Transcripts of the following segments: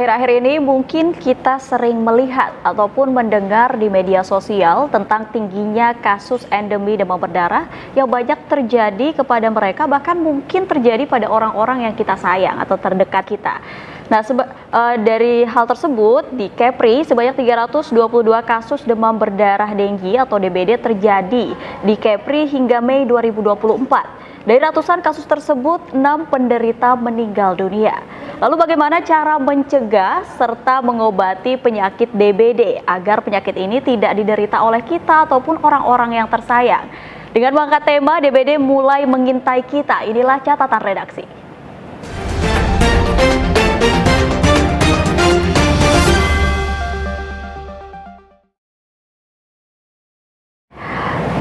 akhir-akhir ini mungkin kita sering melihat ataupun mendengar di media sosial tentang tingginya kasus endemi demam berdarah yang banyak terjadi kepada mereka, bahkan mungkin terjadi pada orang-orang yang kita sayang atau terdekat kita. Nah, dari hal tersebut di Kepri sebanyak 322 kasus demam berdarah denggi atau DBD terjadi di Kepri hingga Mei 2024. Dari ratusan kasus tersebut, 6 penderita meninggal dunia. Lalu bagaimana cara mencegah serta mengobati penyakit DBD agar penyakit ini tidak diderita oleh kita ataupun orang-orang yang tersayang? Dengan mengangkat tema DBD mulai mengintai kita, inilah catatan redaksi.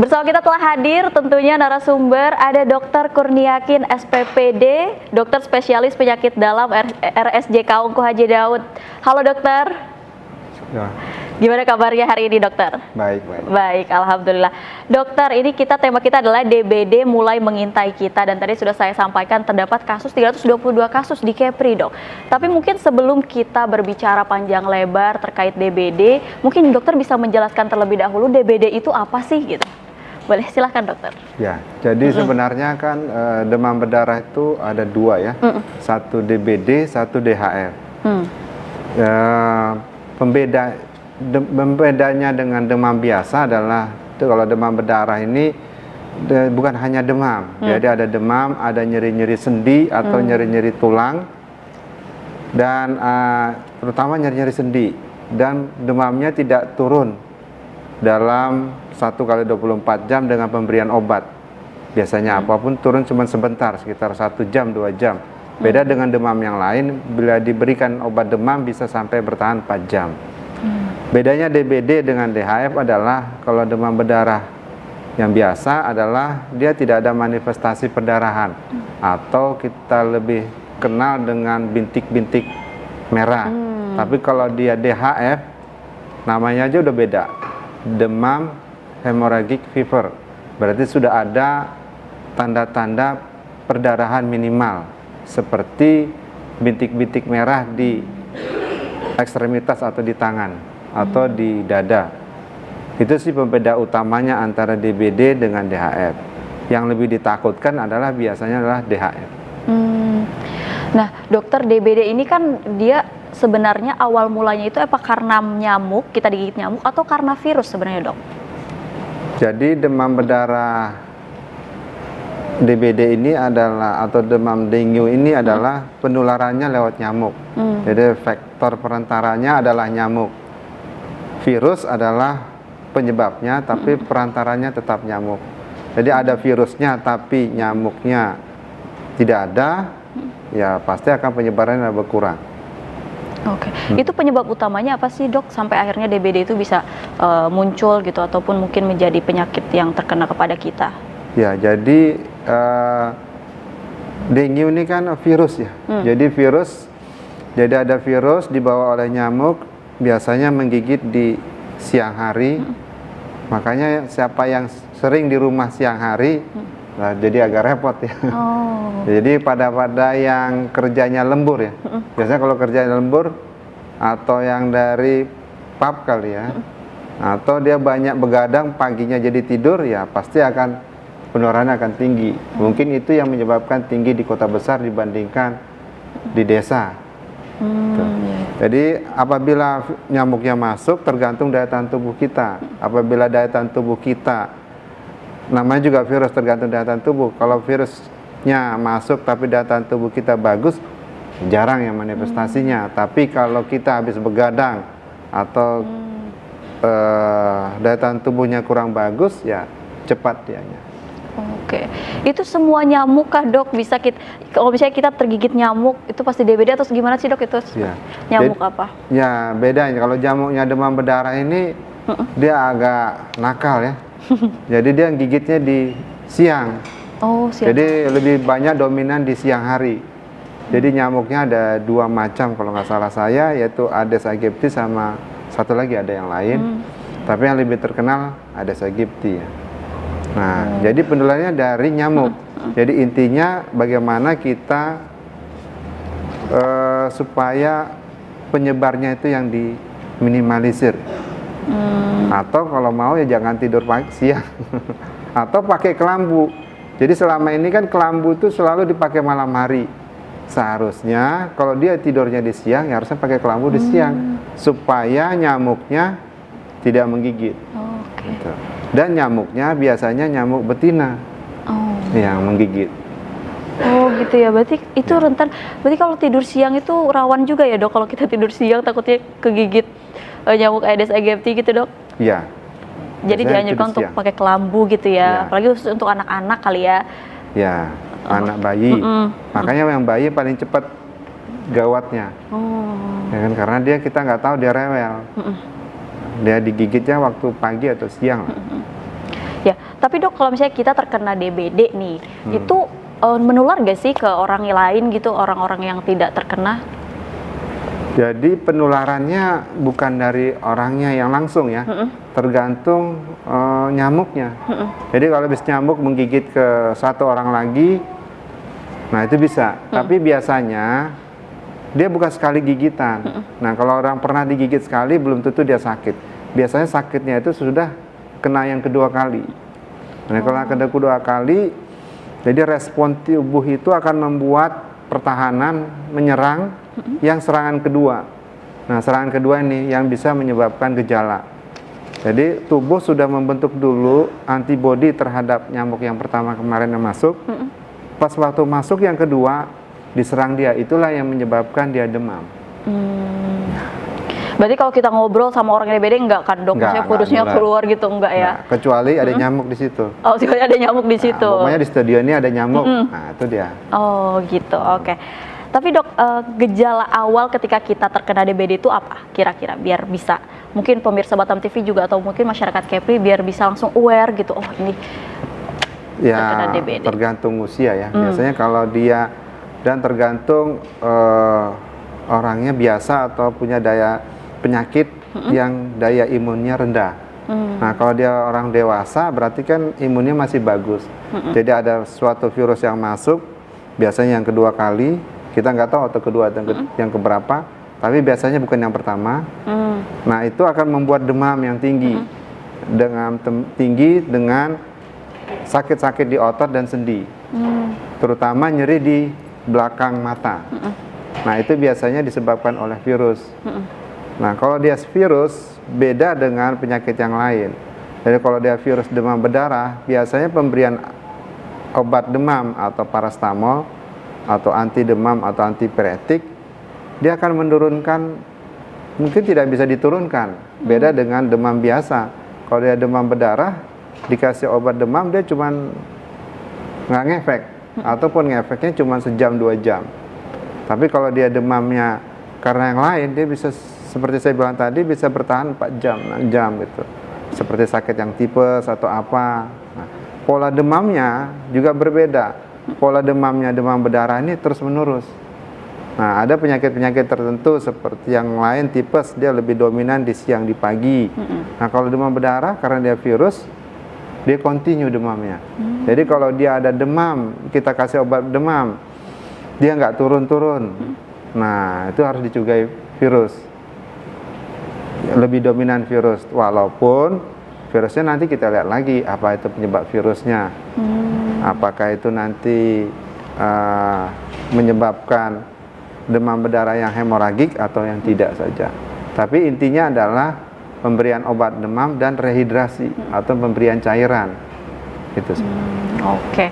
Bersama kita telah hadir tentunya narasumber ada Dr. Kurniakin SPPD, dokter spesialis penyakit dalam RSJK Ungku Haji Daud. Halo dokter. Ya. Gimana kabarnya hari ini dokter? Baik. Baik, alhamdulillah. Dokter, ini tema kita adalah DBD mulai mengintai kita dan tadi sudah saya sampaikan terdapat kasus 322 kasus di Kepri, Dok. Tapi mungkin sebelum kita berbicara panjang lebar terkait DBD, mungkin dokter bisa menjelaskan terlebih dahulu DBD itu apa sih gitu. Boleh, silahkan dokter. Ya, jadi sebenarnya kan demam berdarah itu ada dua ya, satu DBD, satu DHF. Pembedanya dengan demam biasa adalah kalau demam berdarah ini bukan hanya demam, jadi ada demam, ada nyeri-nyeri sendi atau nyeri-nyeri tulang, dan terutama nyeri-nyeri sendi, dan demamnya tidak turun dalam 1x24 jam dengan pemberian obat. Biasanya apapun turun cuma sebentar, sekitar 1 jam 2 jam. Beda dengan demam yang lain, bila diberikan obat demam bisa sampai bertahan 4 jam. Bedanya DBD dengan DHF adalah kalau demam berdarah yang biasa adalah dia tidak ada manifestasi perdarahan, atau kita lebih kenal dengan bintik-bintik merah. Tapi kalau dia DHF, namanya aja udah beda. Demam hemorrhagic fever, berarti sudah ada tanda-tanda perdarahan minimal seperti bintik-bintik merah di ekstremitas atau di tangan atau di dada. Itu sih pembeda utamanya antara DBD dengan DHF. Yang lebih ditakutkan adalah biasanya adalah DHF. Nah, dokter, DBD ini kan dia sebenarnya awal mulanya itu apa karena nyamuk, kita digigit nyamuk, atau karena virus sebenarnya, dok? Jadi demam berdarah DBD ini adalah, atau demam dengue ini adalah penularannya lewat nyamuk. Jadi faktor perantaranya adalah nyamuk. Virus adalah penyebabnya, tapi perantaranya tetap nyamuk. Jadi ada virusnya tapi nyamuknya tidak ada, ya pasti akan penyebarannya berkurang. Oke, itu penyebab utamanya apa sih, dok, sampai akhirnya DBD itu bisa muncul gitu, ataupun mungkin menjadi penyakit yang terkena kepada kita? Ya, jadi dengue ini kan virus ya. Jadi ada virus dibawa oleh nyamuk, biasanya menggigit di siang hari. Makanya siapa yang sering di rumah siang hari, nah, jadi agak repot ya. Jadi pada yang kerjanya lembur ya. Biasanya kalau kerjanya lembur atau yang dari pub kali ya, atau dia banyak begadang paginya jadi tidur, ya pasti akan penularannya akan tinggi. Mungkin itu yang menyebabkan tinggi di kota besar dibandingkan di desa. Jadi apabila nyamuknya masuk, tergantung daya tahan tubuh kita. Apabila daya tahan tubuh kita, namanya juga virus, tergantung daya tahan tubuh. Kalau virusnya masuk tapi daya tahan tubuh kita bagus, jarang yang manifestasinya. Tapi kalau kita habis begadang atau daya tahan tubuhnya kurang bagus, ya cepat dianya. Oke, itu semua nyamuk kah, dok? Bisa kita, kalau misalnya kita tergigit nyamuk, itu pasti DBD atau gimana sih, dok? Itu ya. Nyamuk apa? Ya, bedanya kalau nyamuknya demam berdarah ini dia agak nakal ya. Jadi dia gigitnya di siang. Siang. Jadi lebih banyak dominan di siang hari. Jadi nyamuknya ada 2 macam kalau nggak salah saya, yaitu Aedes aegypti sama satu lagi ada yang lain. Tapi yang lebih terkenal Aedes aegypti ya. Nah, jadi penularannya dari nyamuk. Jadi intinya bagaimana kita supaya penyebarnya itu yang diminimalisir. Atau kalau mau ya jangan tidur siang atau pakai kelambu. Jadi selama ini kan kelambu itu selalu dipakai malam hari. Seharusnya kalau dia tidurnya di siang ya harusnya pakai kelambu di siang supaya nyamuknya tidak menggigit. Gitu. Dan nyamuknya biasanya nyamuk betina yang menggigit. Oh gitu ya, berarti itu rentan. Berarti kalau tidur siang itu rawan juga ya dok, kalau kita tidur siang takutnya kegigit nyamuk Aedes aegypti gitu dok? Iya. Jadi dianjurkan untuk pakai kelambu gitu ya, apalagi khusus untuk anak-anak kali ya. Ya, anak bayi. Makanya yang bayi paling cepat gawatnya. Ya kan, karena kita nggak tahu dia rewel. Dia digigitnya waktu pagi atau siang. Ya, tapi dok kalau misalnya kita terkena DBD nih, itu menular gak sih ke orang lain gitu, orang-orang yang tidak terkena? Jadi penularannya bukan dari orangnya yang langsung ya, tergantung nyamuknya. Jadi kalau bis nyamuk menggigit ke satu orang lagi, nah itu bisa. Tapi biasanya dia bukan sekali gigitan. Nah kalau orang pernah digigit sekali belum tentu dia sakit. Biasanya sakitnya itu sudah kena yang kedua kali. Nah kalau kena kedua kali, jadi respon tubuh itu akan membuat pertahanan menyerang yang serangan kedua. Nah serangan kedua ini yang bisa menyebabkan gejala. Jadi tubuh sudah membentuk dulu antibodi terhadap nyamuk yang pertama kemarin yang masuk. Pas waktu masuk yang kedua diserang dia, itulah yang menyebabkan dia demam. Berarti kalau kita ngobrol sama orang DBD enggak kan dok? Maksudnya virusnya keluar gitu enggak ya? Nah, kecuali ada nyamuk di situ. Oh, kecuali ada nyamuk di situ. Pokoknya di studio ini ada nyamuk. Nah, itu dia. Oh, gitu. Oke. Tapi dok, gejala awal ketika kita terkena DBD itu apa kira-kira? Biar bisa, mungkin pemirsa Batam TV juga atau mungkin masyarakat Kepri biar bisa langsung aware gitu. Oh, ini terkena DBD. Tergantung usia ya. Biasanya kalau dia dan tergantung orangnya biasa atau punya daya penyakit yang daya imunnya rendah. Nah kalau dia orang dewasa berarti kan imunnya masih bagus. Jadi ada suatu virus yang masuk, biasanya yang kedua kali, kita nggak tahu atau kedua atau yang keberapa, tapi biasanya bukan yang pertama. Nah itu akan membuat demam yang tinggi, dengan sakit-sakit di otot dan sendi, terutama nyeri di belakang mata. Nah itu biasanya disebabkan oleh virus. Nah kalau dia virus beda dengan penyakit yang lain. Jadi kalau dia virus demam berdarah, biasanya pemberian obat demam atau parastamol atau anti demam atau antipiretik, dia akan menurunkan, mungkin tidak bisa diturunkan. Beda dengan demam biasa. Kalau dia demam berdarah, dikasih obat demam dia cuman nggak ngefek, ataupun ngefeknya cuma sejam 2 jam. Tapi kalau dia demamnya karena yang lain, dia bisa seperti saya bilang tadi bisa bertahan 4 jam, 6 jam gitu. Seperti sakit yang tipes atau apa. Nah, pola demamnya juga berbeda. Pola demamnya, demam berdarah ini terus menerus. Nah, ada penyakit-penyakit tertentu seperti yang lain tipes, dia lebih dominan di siang, di pagi. Nah, kalau demam berdarah karena dia virus, dia continue demamnya. Jadi kalau dia ada demam, kita kasih obat demam, dia nggak turun-turun. Nah, itu harus dicurigai virus. Lebih dominan virus, walaupun virusnya nanti kita lihat lagi apa itu penyebab virusnya. Apakah itu nanti menyebabkan demam berdarah yang hemoragik atau yang tidak saja. Tapi intinya adalah pemberian obat demam dan rehidrasi atau pemberian cairan. Itu sih. Oke.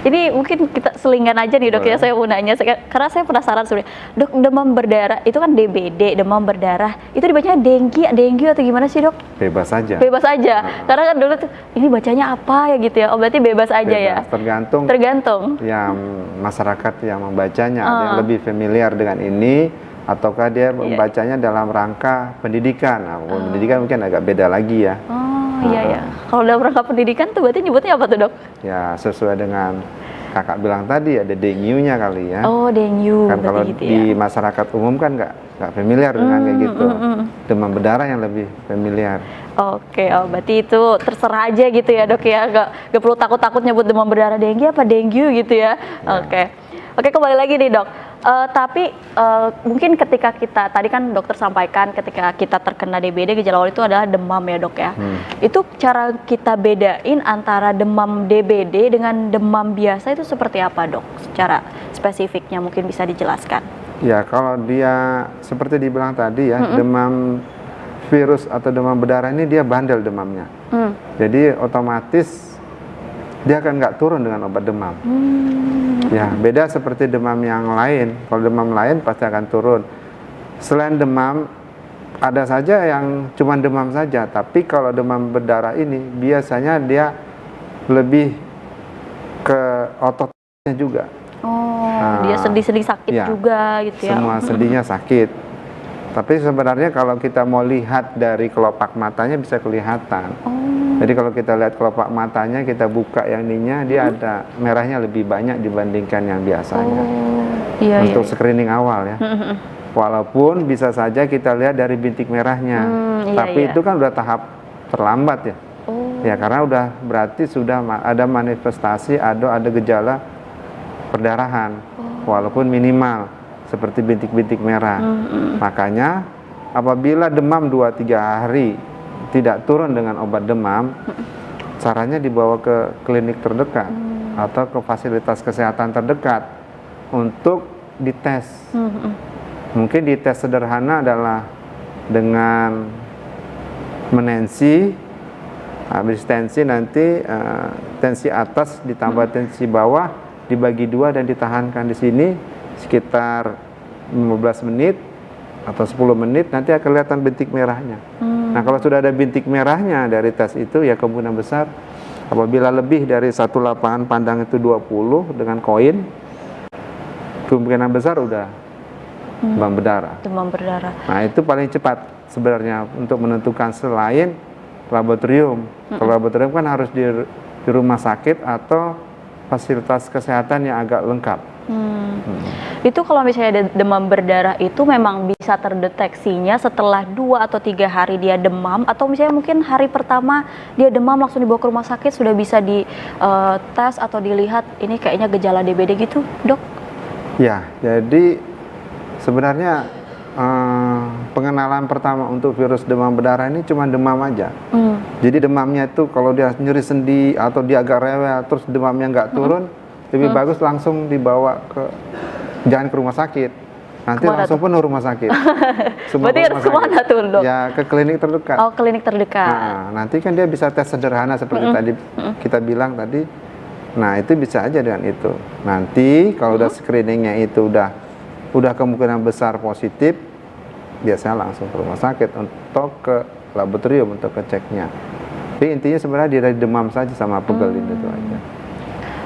Ini mungkin kita selingan aja nih dok. Boleh. Ya saya mau nanya, karena saya penasaran sebenarnya. Dok, demam berdarah itu kan DBD, demam berdarah, itu dibacanya dengue atau gimana sih dok? Bebas aja. Bebas aja. Karena kan dulu tuh, ini bacanya apa ya gitu ya, oh berarti bebas aja ya? Tergantung yang masyarakat yang membacanya, ada yang lebih familiar dengan ini, ataukah dia membacanya dalam rangka pendidikan. Nah, pendidikan mungkin agak beda lagi ya. Iya. Kalau dalam rangka pendidikan tuh berarti nyebutnya apa tuh dok? Ya sesuai dengan kakak bilang tadi, ada dengue-nya kali ya. Oh dengue. Kan kalau gitu di masyarakat umum kan nggak familiar dengan kayak gitu. Demam berdarah yang lebih familiar. Oke, berarti itu terserah aja gitu ya dok ya, nggak perlu takut-takut nyebut demam berdarah dengue apa dengue gitu ya. Oke, kembali lagi nih dok. Tapi mungkin ketika kita tadi kan dokter sampaikan ketika kita terkena DBD gejala awal itu adalah demam ya dok ya. Itu cara kita bedain antara demam DBD dengan demam biasa itu seperti apa dok? Secara spesifiknya mungkin bisa dijelaskan. Ya kalau dia seperti dibilang tadi ya, demam virus atau demam berdarah ini dia bandel demamnya. Jadi otomatis dia akan nggak turun dengan obat demam. Ya, beda seperti demam yang lain. Kalau demam lain pasti akan turun. Selain demam, ada saja yang cuma demam saja. Tapi kalau demam berdarah ini biasanya dia lebih ke ototnya juga. Dia sendi-sendi sakit ya, juga gitu ya. Semua sendinya sakit. Tapi sebenarnya kalau kita mau lihat dari kelopak matanya bisa kelihatan. Jadi kalau kita lihat kelopak matanya, kita buka yang ininya, dia ada merahnya lebih banyak dibandingkan yang biasanya. Untuk screening awal ya. Walaupun bisa saja kita lihat dari bintik merahnya. Tapi itu kan udah tahap terlambat ya. Ya karena udah berarti sudah ada manifestasi, ada gejala perdarahan. Walaupun minimal seperti bintik-bintik merah. Makanya apabila demam 2-3 hari tidak turun dengan obat demam, caranya dibawa ke klinik terdekat atau ke fasilitas kesehatan terdekat untuk dites. Mungkin dites sederhana adalah dengan menensi, habis tensi nanti tensi atas ditambah tensi bawah dibagi 2 dan ditahankan di sini sekitar 15 menit atau 10 menit, nanti akan kelihatan bintik merahnya. Nah kalau sudah ada bintik merahnya dari tes itu, ya kemungkinan besar apabila lebih dari satu lapangan pandang itu 20 dengan koin, kemungkinan besar udah demam berdarah. Demam berdarah. Nah itu paling cepat sebenarnya untuk menentukan selain laboratorium. Kalau laboratorium kan harus di rumah sakit atau fasilitas kesehatan yang agak lengkap. Itu kalau misalnya demam berdarah itu memang bisa terdeteksinya setelah 2 atau 3 hari dia demam, atau misalnya mungkin hari pertama dia demam langsung dibawa ke rumah sakit sudah bisa di tes atau dilihat ini kayaknya gejala DBD gitu dok? Ya, jadi sebenarnya pengenalan pertama untuk virus demam berdarah ini cuma demam aja. Jadi demamnya itu kalau dia nyeri sendi atau dia agak rewel terus demamnya nggak turun, lebih bagus langsung dibawa jangan ke rumah sakit, nanti kemana langsung tuh? Penuh rumah sakit. Berarti harus kemana tuh dok? Ya ke klinik terdekat. Oh klinik terdekat. Nah, nanti kan dia bisa tes sederhana seperti tadi kita bilang tadi. Nah itu bisa aja dengan itu. Nanti kalau udah screeningnya itu udah kemungkinan besar positif, biasanya langsung ke rumah sakit untuk ke laboratorium untuk ceknya. Tapi intinya sebenarnya dari demam saja sama pegel itu aja.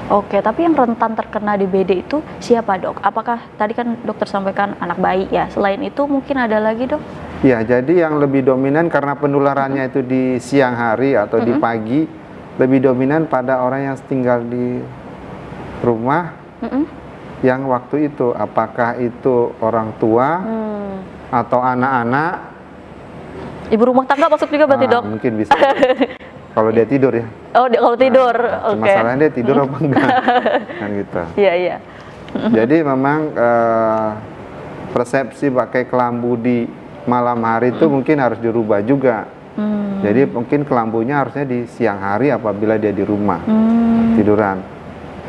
Oke, tapi yang rentan terkena DBD itu siapa dok? Apakah tadi kan dokter sampaikan anak bayi ya? Selain itu mungkin ada lagi dok? Ya, jadi yang lebih dominan karena penularannya itu di siang hari atau di pagi, lebih dominan pada orang yang tinggal di rumah yang waktu itu. Apakah itu orang tua atau anak-anak? Ibu rumah tangga masuk juga berarti dok? Mungkin bisa. Kalau dia tidur ya. Oh, kalau tidur. Oke. Masalahnya dia tidur apa enggak? Kan gitu. Iya. Jadi memang persepsi pakai kelambu di malam hari itu mungkin harus dirubah juga. Jadi mungkin kelambunya harusnya di siang hari apabila dia di rumah tiduran.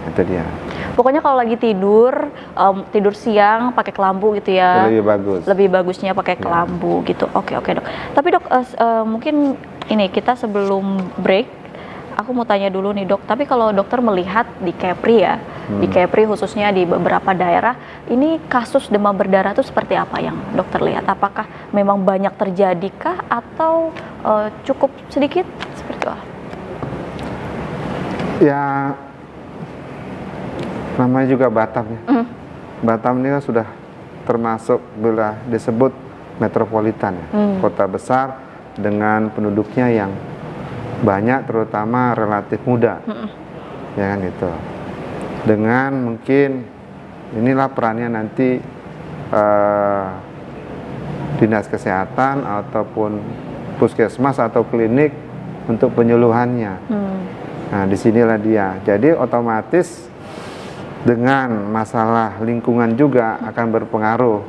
Itu dia. Pokoknya kalau lagi tidur siang pakai kelambu gitu ya. Lebih bagus. Lebih bagusnya pakai kelambu gitu. Oke dok. Tapi dok mungkin ini kita sebelum break, aku mau tanya dulu nih dok. Tapi kalau dokter melihat di Kepri ya, di Kepri khususnya di beberapa daerah, ini kasus demam berdarah itu seperti apa yang dokter lihat? Apakah memang banyak terjadikah atau cukup sedikit seperti apa? Ya. Namanya juga Batam ya. Batam ini kan sudah termasuk bila disebut metropolitan ya. Kota besar dengan penduduknya yang banyak terutama relatif muda. Ya kan gitu. Dengan mungkin inilah perannya nanti dinas kesehatan ataupun puskesmas atau klinik untuk penyuluhannya. Nah disinilah dia. Jadi otomatis dengan masalah lingkungan juga akan berpengaruh,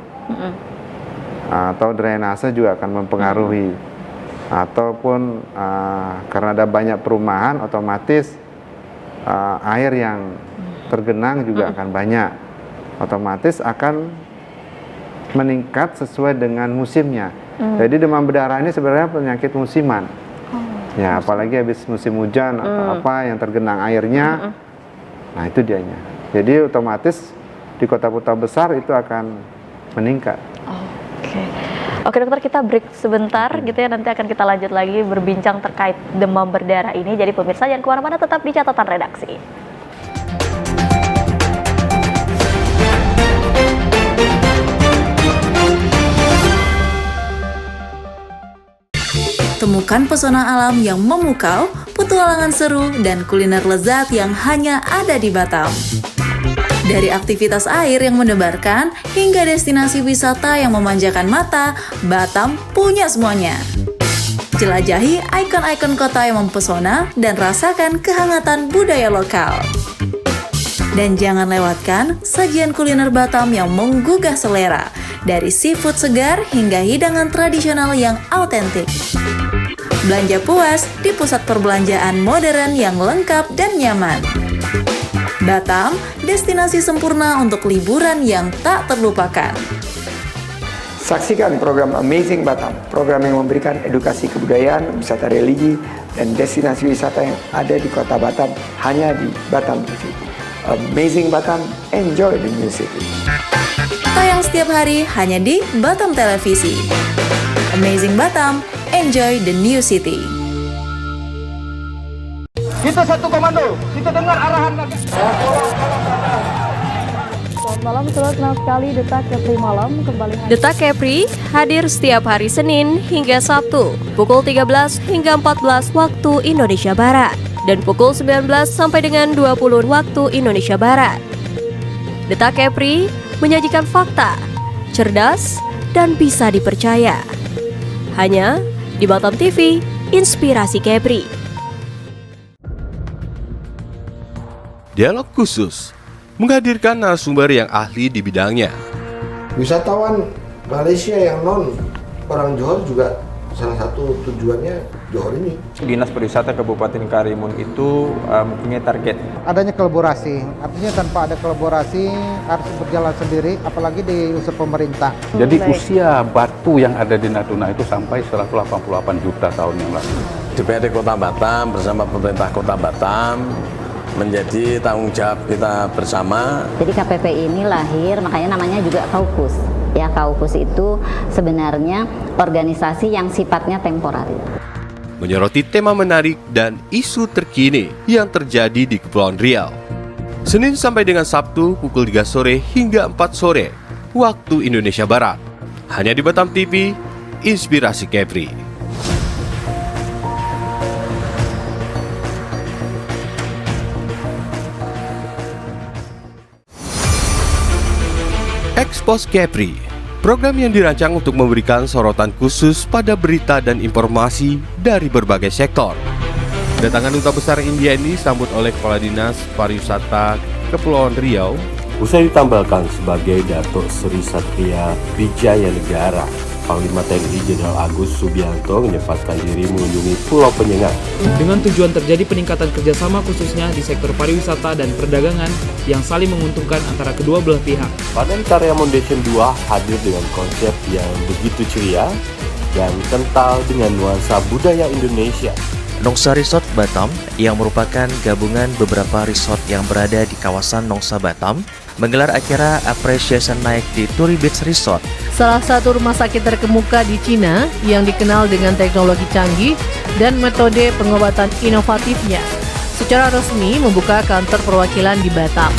atau drainase juga akan mempengaruhi, ataupun karena ada banyak perumahan, otomatis air yang tergenang juga akan banyak, otomatis akan meningkat sesuai dengan musimnya. Jadi demam berdarah ini sebenarnya penyakit musiman. Ya, apalagi habis musim hujan atau apa yang tergenang airnya, nah itu dianya. Jadi otomatis di kota-kota besar itu akan meningkat. Oke dokter, kita break sebentar gitu ya, nanti akan kita lanjut lagi berbincang terkait demam berdarah ini. Jadi pemirsa jangan kemana-mana, tetap di catatan redaksi. Temukan pesona alam yang memukau, petualangan seru, dan kuliner lezat yang hanya ada di Batam. Dari aktivitas air yang mendebarkan, hingga destinasi wisata yang memanjakan mata, Batam punya semuanya. Jelajahi ikon-ikon kota yang mempesona dan rasakan kehangatan budaya lokal. Dan jangan lewatkan sajian kuliner Batam yang menggugah selera, dari seafood segar hingga hidangan tradisional yang autentik. Belanja puas di pusat perbelanjaan modern yang lengkap dan nyaman. Batam, destinasi sempurna untuk liburan yang tak terlupakan. Saksikan program Amazing Batam, program yang memberikan edukasi kebudayaan, wisata religi, dan destinasi wisata yang ada di kota Batam hanya di Batam TV. Amazing Batam, enjoy the new city. Tayang setiap hari hanya di Batam Televisi. Amazing Batam, enjoy the new city. Kita satu komando, kita dengar arahan lagi. Selamat malam, senang sekali Detak Kepri Malam kembali hadir. Detak Kepri hadir setiap hari Senin hingga Sabtu pukul 13 hingga 14 waktu Indonesia Barat dan pukul 19 sampai dengan 20 waktu Indonesia Barat. Detak Kepri menyajikan fakta, cerdas, dan bisa dipercaya. Hanya di Batam TV, Inspirasi Kepri. Dialog khusus menghadirkan narasumber yang ahli di bidangnya. Wisatawan Malaysia yang non orang Johor juga salah satu tujuannya Johor ini. Dinas Pariwisata Kabupaten Karimun itu mempunyai target. Adanya kolaborasi, artinya tanpa ada kolaborasi harus berjalan sendiri, apalagi di unsur pemerintah. Jadi usia batu yang ada di Natuna itu sampai 188 juta tahun yang lalu. DPRD Kota Batam bersama pemerintah Kota Batam menjadi tanggung jawab kita bersama. Jadi KPP ini lahir, makanya namanya juga Kaukus. Ya, Kaukus itu sebenarnya organisasi yang sifatnya temporer. Menyoroti tema menarik dan isu terkini yang terjadi di Kepulauan Riau. Senin sampai dengan Sabtu pukul 3 sore hingga 4 sore waktu Indonesia Barat. Hanya di Batam TV, Inspirasi Kepri. Expose Kepri, program yang dirancang untuk memberikan sorotan khusus pada berita dan informasi dari berbagai sektor. Kedatangan Duta Besar India ini disambut oleh Kepala Dinas Pariwisata Kepulauan Riau. Usai ditambahkan sebagai Datuk Seri Satria Wijaya Negara, Panglima TNI Jenderal Agus Subianto menyempatkan diri mengunjungi Pulau Penyengat. Dengan tujuan terjadi peningkatan kerjasama khususnya di sektor pariwisata dan perdagangan yang saling menguntungkan antara kedua belah pihak. Panen Karya Foundation 2 hadir dengan konsep yang begitu ceria dan kental dengan nuansa budaya Indonesia. Nongsa Resort Batam, yang merupakan gabungan beberapa resort yang berada di kawasan Nongsa Batam, menggelar acara Appreciation Night di Turi Beach Resort. Salah satu rumah sakit terkemuka di Cina yang dikenal dengan teknologi canggih dan metode pengobatan inovatifnya, secara resmi membuka kantor perwakilan di Batam.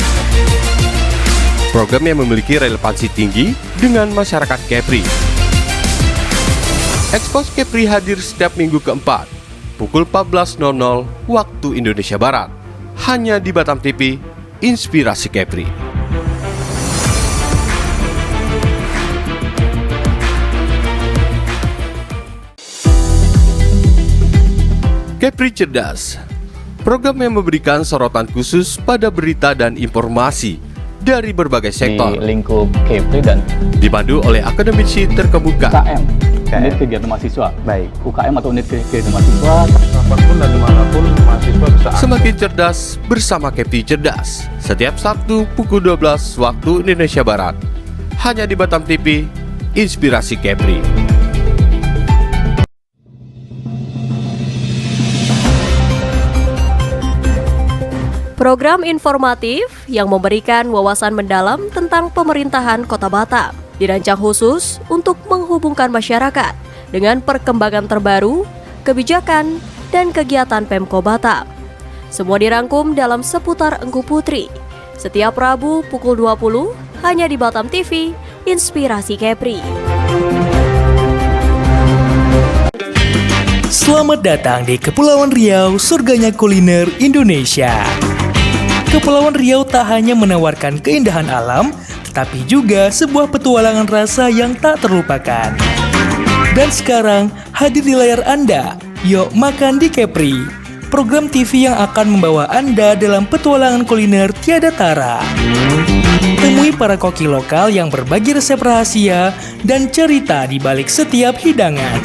Program yang memiliki relevansi tinggi dengan masyarakat Kepri. Expose Kepri hadir setiap minggu keempat, pukul 14.00 waktu Indonesia Barat. Hanya di Batam TV, Inspirasi Kepri. Kepri cerdas, Program yang memberikan sorotan khusus pada berita dan informasi dari berbagai sektor. Di lingkup Kepri dan dipandu oleh akademisi terkemuka. UKM, unit kegiatan mahasiswa. Baik, UKM atau unit kegiatan mahasiswa. Kapanpun dan dimanapun mahasiswa bisa Semakin cerdas bersama Kepri Cerdas. Setiap Sabtu pukul 12 waktu Indonesia Barat. Hanya di Batam TV, Inspirasi Kepri. Program informatif yang memberikan wawasan mendalam tentang pemerintahan Kota Batam dirancang khusus untuk menghubungkan masyarakat dengan perkembangan terbaru, kebijakan, dan kegiatan Pemko Batam. Semua dirangkum dalam seputar Engku Putri. Setiap Rabu pukul 20 hanya di Batam TV, Inspirasi Kepri. Selamat datang di Kepulauan Riau, surganya kuliner Indonesia. Kepulauan Riau tak hanya menawarkan keindahan alam, tetapi juga sebuah petualangan rasa yang tak terlupakan. Dan sekarang hadir di layar Anda, Yuk Makan di Kepri, program TV yang akan membawa Anda dalam petualangan kuliner tiada tara. Temui para koki lokal yang berbagi resep rahasia dan cerita di balik setiap hidangan.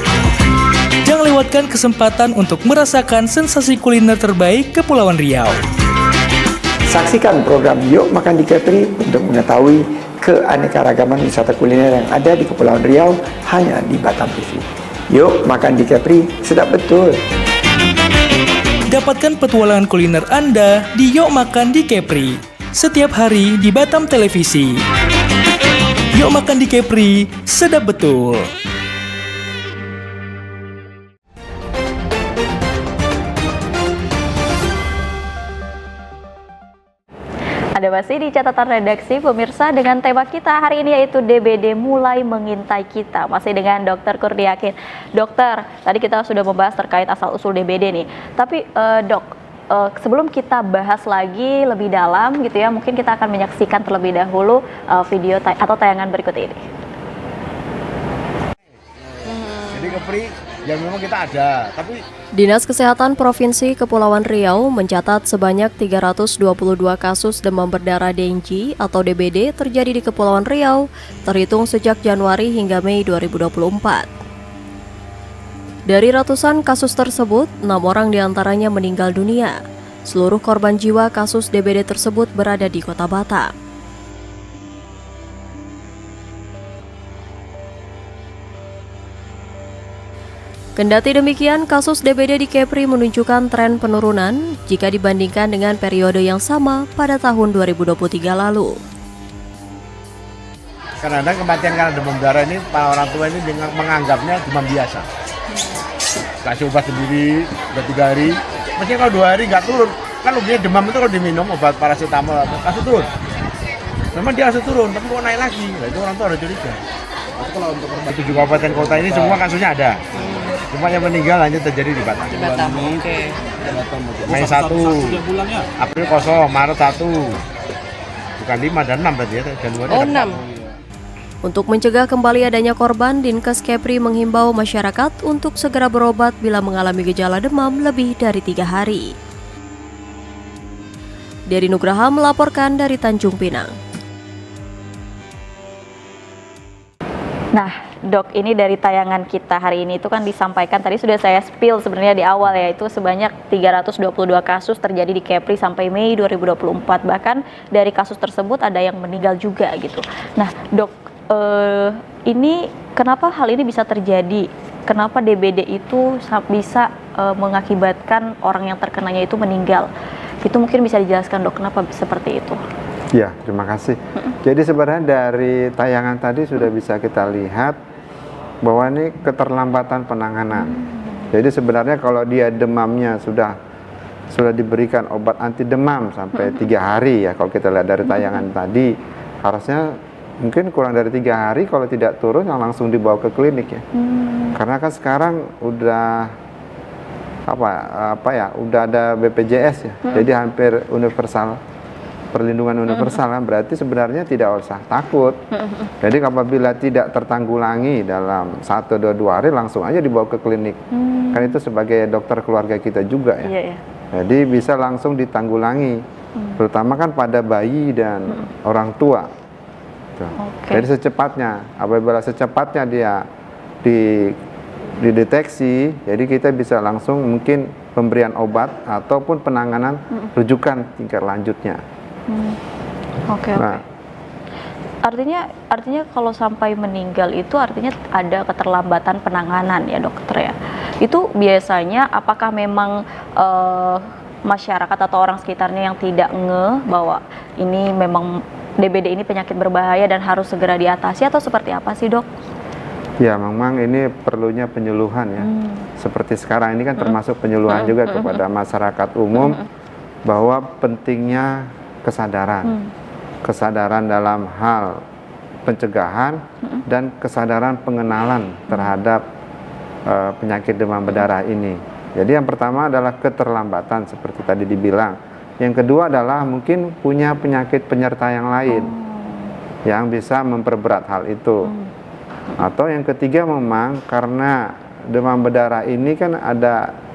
Jangan lewatkan kesempatan untuk merasakan sensasi kuliner terbaik Kepulauan Riau. Saksikan program Yuk Makan di Kepri untuk mengetahui keanekaragaman wisata kuliner yang ada di Kepulauan Riau hanya di Batam TV. Yuk Makan di Kepri, sedap betul. Dapatkan petualangan kuliner Anda di Yuk Makan di Kepri setiap hari di Batam Televisi. Yuk Makan di Kepri, sedap betul. Ada masih di catatan redaksi pemirsa dengan tema kita hari ini yaitu DBD mulai mengintai kita. Masih dengan Dr. Kurniakin. Dokter, tadi kita sudah membahas terkait asal-usul DBD nih. Tapi dok, sebelum kita bahas lagi lebih dalam gitu ya, mungkin kita akan menyaksikan terlebih dahulu video atau tayangan berikut ini. Jadi Kepri ya memang kita ada, tapi Dinas Kesehatan Provinsi Kepulauan Riau mencatat sebanyak 322 kasus demam berdarah dengue atau DBD terjadi di Kepulauan Riau, terhitung sejak Januari hingga Mei 2024. Dari ratusan kasus tersebut, 6 orang diantaranya meninggal dunia. Seluruh korban jiwa kasus DBD tersebut berada di Kota Batam. Kendati demikian, kasus DBD di Kepri menunjukkan tren penurunan jika dibandingkan dengan periode yang sama pada tahun 2023 lalu. kadang-kadang kematian karena demam berdarah ini para orang tua ini menganggapnya demam biasa. Kasih obat sendiri udah 3 hari, mestinya kalau 2 hari nggak turun. Kan umumnya demam itu kalau diminum obat paracetamol langsung turun. Memang dia langsung turun, tapi kok naik lagi? Nah, itu orang tua harus curiga. Kalau untuk 7 kabupaten kota ini semua kasusnya ada. Cuma yang meninggal hanya terjadi di Batam. Di Batam, oke. Mei 1, April kosong, Maret 1. Bukan 5 dan 6 berarti ya, Januari. Oh, 6. Untuk mencegah kembali adanya korban, Dinkes Kepri menghimbau masyarakat untuk segera berobat bila mengalami gejala demam lebih dari 3 hari. Dari Nugraha melaporkan dari Tanjung Pinang. Nah, Dok, ini dari tayangan kita hari ini itu kan disampaikan, tadi sudah saya spill sebenarnya di awal ya, itu sebanyak 322 kasus terjadi di Kepri sampai Mei 2024. Bahkan dari kasus tersebut ada yang meninggal juga gitu. Nah, Dok, ini kenapa hal ini bisa terjadi? Kenapa DBD itu bisa mengakibatkan orang yang terkenanya itu meninggal? Itu mungkin bisa dijelaskan, Dok, kenapa seperti itu? Ya, terima kasih. Jadi sebenarnya dari tayangan tadi sudah bisa kita lihat bahwa ini keterlambatan penanganan. Jadi sebenarnya kalau dia demamnya sudah diberikan obat anti demam sampai 3 hari ya, kalau kita lihat dari tayangan tadi, harusnya mungkin kurang dari 3 hari, kalau tidak turun yang langsung dibawa ke klinik ya. Karena kan sekarang udah udah ada BPJS ya, jadi hampir universal. Perlindungan universal kan, berarti sebenarnya tidak usah takut. Jadi apabila tidak tertanggulangi dalam 1-2 hari langsung aja dibawa ke klinik. Kan itu sebagai dokter keluarga kita juga ya. Jadi bisa langsung ditanggulangi, terutama kan pada bayi dan orang tua. Jadi secepatnya, apabila secepatnya dia dideteksi, jadi kita bisa langsung mungkin pemberian obat ataupun penanganan rujukan tingkat lanjutnya. Nah, Artinya kalau sampai meninggal itu artinya ada keterlambatan penanganan ya dokter ya. Itu biasanya apakah memang masyarakat atau orang sekitarnya yang tidak ngeh bahwa ini memang DBD ini penyakit berbahaya dan harus segera diatasi atau seperti apa sih dok? Ya memang ini perlunya penyuluhan ya. Seperti sekarang ini kan termasuk penyuluhan juga kepada masyarakat umum bahwa pentingnya kesadaran. Kesadaran dalam hal pencegahan dan kesadaran pengenalan terhadap penyakit demam berdarah ini. Jadi yang pertama adalah keterlambatan seperti tadi dibilang. Yang kedua adalah mungkin punya penyakit penyerta yang lain yang bisa memperberat hal itu. Atau yang ketiga memang karena demam berdarah ini kan ada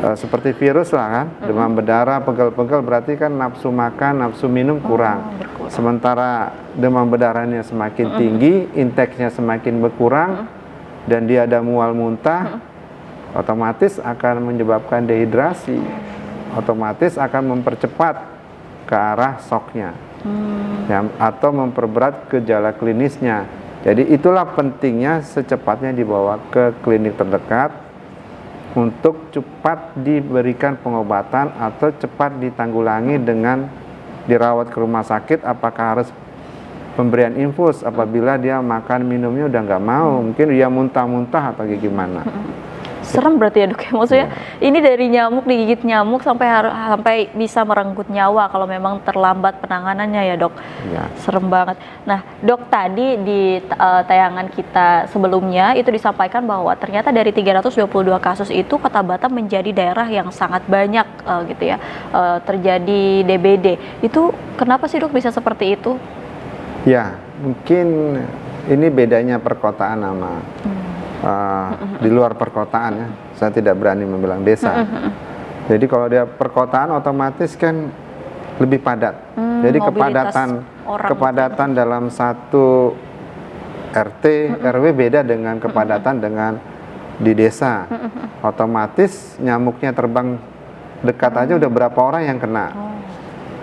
seperti virus lah kan, demam berdarah, pegel-pegel berarti kan nafsu makan, nafsu minum kurang. Sementara demam berdarahnya semakin tinggi, intaknya semakin berkurang, dan dia ada mual muntah, otomatis akan menyebabkan dehidrasi, otomatis akan mempercepat ke arah shocknya, ya, atau memperberat gejala klinisnya. Jadi itulah pentingnya secepatnya dibawa ke klinik terdekat untuk cepat diberikan pengobatan atau cepat ditanggulangi dengan dirawat ke rumah sakit. Apakah harus pemberian infus apabila dia makan minumnya udah nggak mau, mungkin dia muntah-muntah atau gimana. Serem berarti ya dok ya, maksudnya ini dari nyamuk, digigit nyamuk sampai bisa merenggut nyawa kalau memang terlambat penanganannya ya dok. Serem banget. Nah dok, tadi di tayangan kita sebelumnya itu disampaikan bahwa ternyata dari 322 kasus itu Kota Batam menjadi daerah yang sangat banyak gitu ya terjadi DBD. Itu kenapa sih dok bisa seperti itu? Ya mungkin ini bedanya perkotaan sama di luar perkotaan ya. Saya tidak berani membilang desa. Jadi kalau dia perkotaan otomatis kan lebih padat. Jadi kepadatan dalam satu RT RW beda dengan kepadatan dengan di desa. Otomatis nyamuknya terbang dekat aja udah berapa orang yang kena.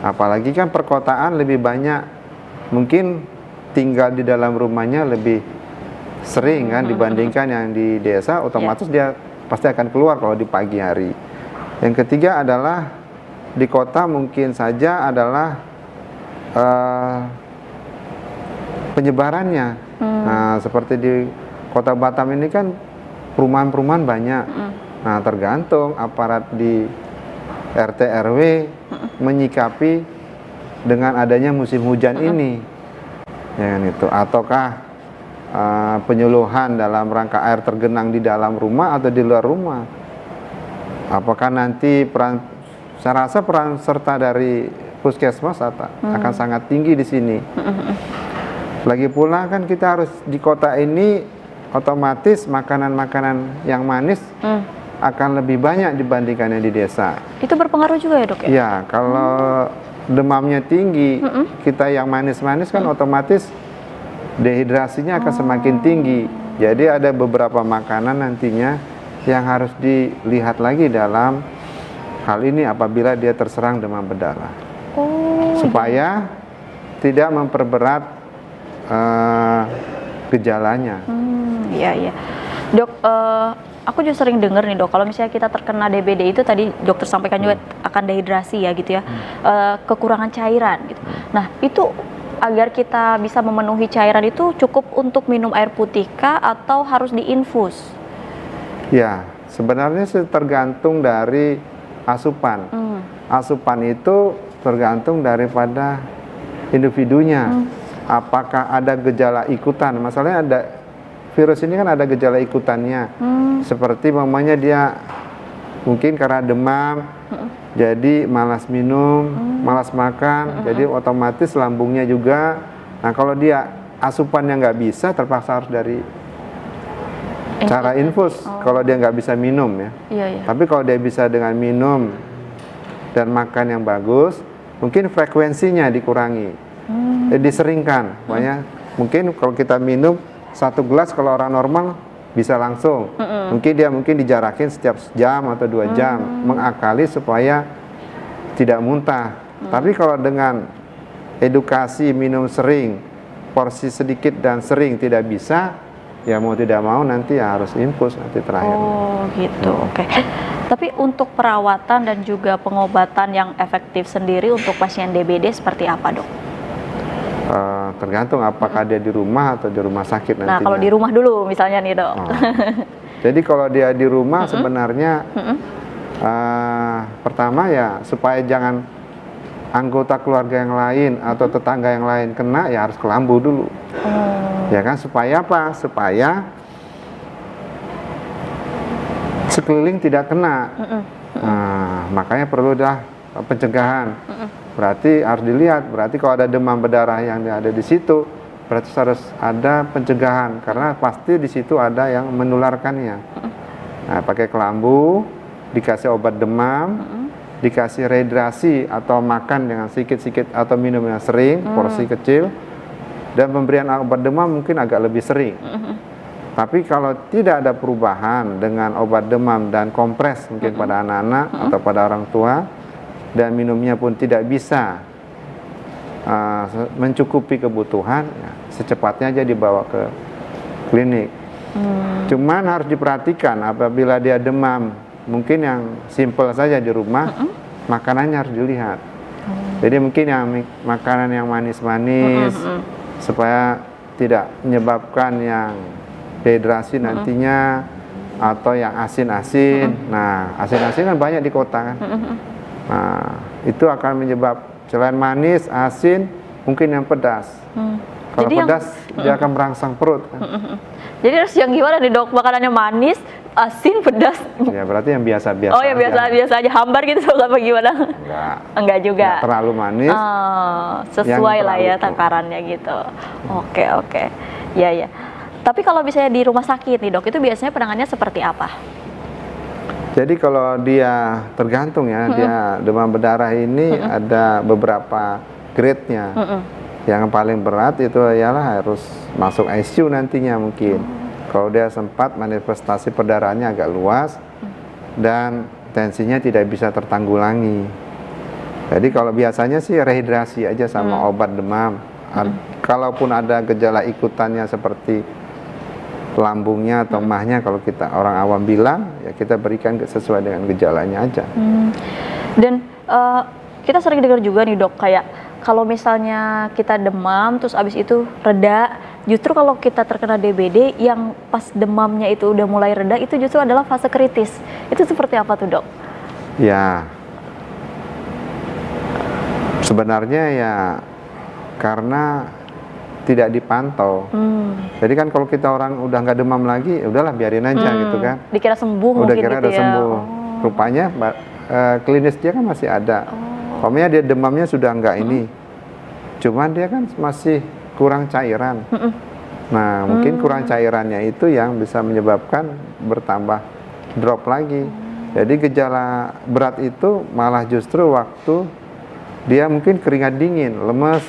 Apalagi kan perkotaan lebih banyak, mungkin tinggal di dalam rumahnya lebih sering kan dibandingkan yang di desa, otomatis dia pasti akan keluar kalau di pagi hari. Yang ketiga adalah di kota mungkin saja adalah penyebarannya. Nah, seperti di Kota Batam ini kan perumahan-perumahan banyak. Nah, tergantung aparat di RT RW menyikapi dengan adanya musim hujan ini. Ya kan itu, ataukah penyuluhan dalam rangka air tergenang di dalam rumah atau di luar rumah. Apakah nanti saya rasa peran serta dari puskesmas akan sangat tinggi di sini. Lagi pula kan kita harus di kota ini otomatis makanan-makanan yang manis akan lebih banyak dibandingkan yang di desa. Itu berpengaruh juga ya dok ya? Ya, kalau demamnya tinggi, kita yang manis-manis kan otomatis dehidrasinya akan semakin tinggi. Jadi ada beberapa makanan nantinya yang harus dilihat lagi dalam hal ini apabila dia terserang demam berdarah. Supaya tidak memperberat gejalanya. Iya. Dok, aku juga sering dengar nih dok, kalau misalnya kita terkena DBD itu tadi dokter sampaikan juga akan dehidrasi ya gitu ya, kekurangan cairan gitu. Nah itu agar kita bisa memenuhi cairan itu cukup untuk minum air putih kah atau harus diinfus? Ya, sebenarnya tergantung dari asupan. Asupan itu tergantung daripada individunya. Apakah ada gejala ikutan? Masalahnya ada virus ini kan ada gejala ikutannya. Seperti mamanya dia mungkin karena demam, jadi malas minum, malas makan, jadi otomatis lambungnya juga. Nah kalau dia asupannya nggak bisa, terpaksa harus dari Cara infus, kalau dia nggak bisa minum ya. Iya, iya. Tapi kalau dia bisa dengan minum dan makan yang bagus, mungkin frekuensinya dikurangi, diseringkan. Makanya mungkin kalau kita minum 1 gelas, kalau orang normal bisa langsung. Mungkin dijarakin setiap jam atau 2 jam, mengakali supaya tidak muntah. Tapi kalau dengan edukasi minum sering, porsi sedikit dan sering tidak bisa, ya mau tidak mau nanti ya harus infus nanti terakhir. Oh gitu, oke. Tapi untuk perawatan dan juga pengobatan yang efektif sendiri untuk pasien DBD seperti apa, Dok? Tergantung apakah dia di rumah atau di rumah sakit nantinya. Nah, kalau di rumah dulu misalnya nih, Dok. Jadi kalau dia di rumah sebenarnya pertama ya supaya jangan anggota keluarga yang lain atau tetangga yang lain kena, ya harus kelambu dulu. Ya kan, supaya apa? Supaya sekeliling tidak kena. Makanya perlu dah pencegahan. Berarti harus dilihat, berarti kalau ada demam berdarah yang ada di situ, berarti harus ada pencegahan karena pasti di situ ada yang menularkannya. Nah, pakai kelambu, dikasih obat demam, dikasih rehidrasi atau makan dengan sedikit-sedikit atau minum yang sering, porsi kecil, dan pemberian obat demam mungkin agak lebih sering. Tapi kalau tidak ada perubahan dengan obat demam dan kompres mungkin pada anak-anak atau pada orang tua, dan minumnya pun tidak bisa mencukupi kebutuhan, ya, secepatnya aja dibawa ke klinik. Cuman harus diperhatikan apabila dia demam, mungkin yang simple saja di rumah, makanannya harus dilihat. Jadi mungkin yang makanan yang manis-manis, supaya tidak menyebabkan yang dehidrasi nantinya, atau yang asin-asin. Nah, asin-asin kan banyak di kota kan. Nah, itu akan menyebab selain manis, asin, mungkin yang pedas. Kalau Jadi pedas dia akan merangsang perut kan. Jadi harus yang gimana nih, Dok? Makanannya manis, asin, pedas. Ya berarti yang biasa-biasa. Oh ya biasa aja, hambar gitu apa gimana? Enggak juga. Nggak terlalu manis. Sesuai lah ya takarannya gitu. Oke. Ya. Tapi kalau misalnya di rumah sakit nih, Dok, itu biasanya penanganannya seperti apa? Jadi kalau dia tergantung ya, dia demam berdarah ini ada beberapa grade-nya. Yang paling berat itu ialah harus masuk ICU nantinya mungkin. Kalau dia sempat manifestasi perdarahannya agak luas dan tensinya tidak bisa tertanggulangi. Jadi kalau biasanya sih rehidrasi aja sama obat demam. Kalaupun ada gejala ikutannya seperti lambungnya atau mahnya, kalau kita orang awam bilang, ya kita berikan sesuai dengan gejalanya aja. Dan kita sering dengar juga nih, Dok, kayak kalau misalnya kita demam terus abis itu reda, justru kalau kita terkena DBD yang pas demamnya itu udah mulai reda, itu justru adalah fase kritis. Itu seperti apa tuh, Dok? Ya, sebenarnya ya karena tidak dipantau. Jadi kan kalau kita orang udah nggak demam lagi, udahlah biarin aja gitu kan. Dikira sembuh udah mungkin kira gitu udah sembuh. Rupanya klinis dia kan masih ada. Pokoknya dia demamnya sudah nggak ini. Cuman dia kan masih kurang cairan. Nah, mungkin kurang cairannya itu yang bisa menyebabkan bertambah drop lagi. Jadi gejala berat itu malah justru waktu dia mungkin keringat dingin, lemes,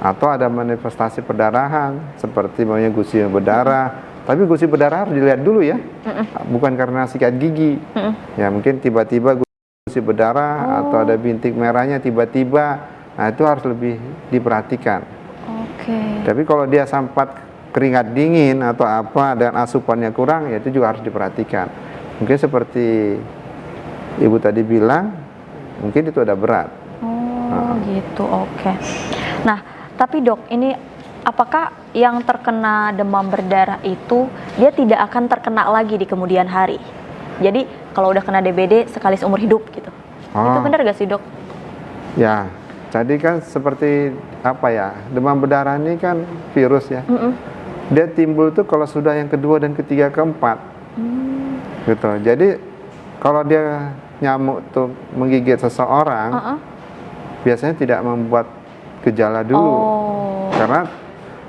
atau ada manifestasi perdarahan seperti maunya gusi berdarah. Tapi gusi berdarah harus dilihat dulu ya, bukan karena sikat gigi. Ya mungkin tiba-tiba gusi berdarah atau ada bintik merahnya tiba-tiba, nah itu harus lebih diperhatikan. Tapi kalau dia sempat keringat dingin atau apa dan asupannya kurang, ya itu juga harus diperhatikan. Mungkin seperti Ibu tadi bilang, mungkin itu ada berat. Gitu, oke. Nah, tapi Dok, ini apakah yang terkena demam berdarah itu dia tidak akan terkena lagi di kemudian hari? Jadi kalau udah kena DBD sekali seumur hidup gitu. Itu benar gak sih, Dok? Ya, jadi kan seperti apa ya, demam berdarah ini kan virus ya. Dia timbul tuh kalau sudah yang kedua dan ketiga keempat. Gitu. Jadi kalau dia nyamuk tuh menggigit seseorang, biasanya tidak membuat gejala dulu. Karena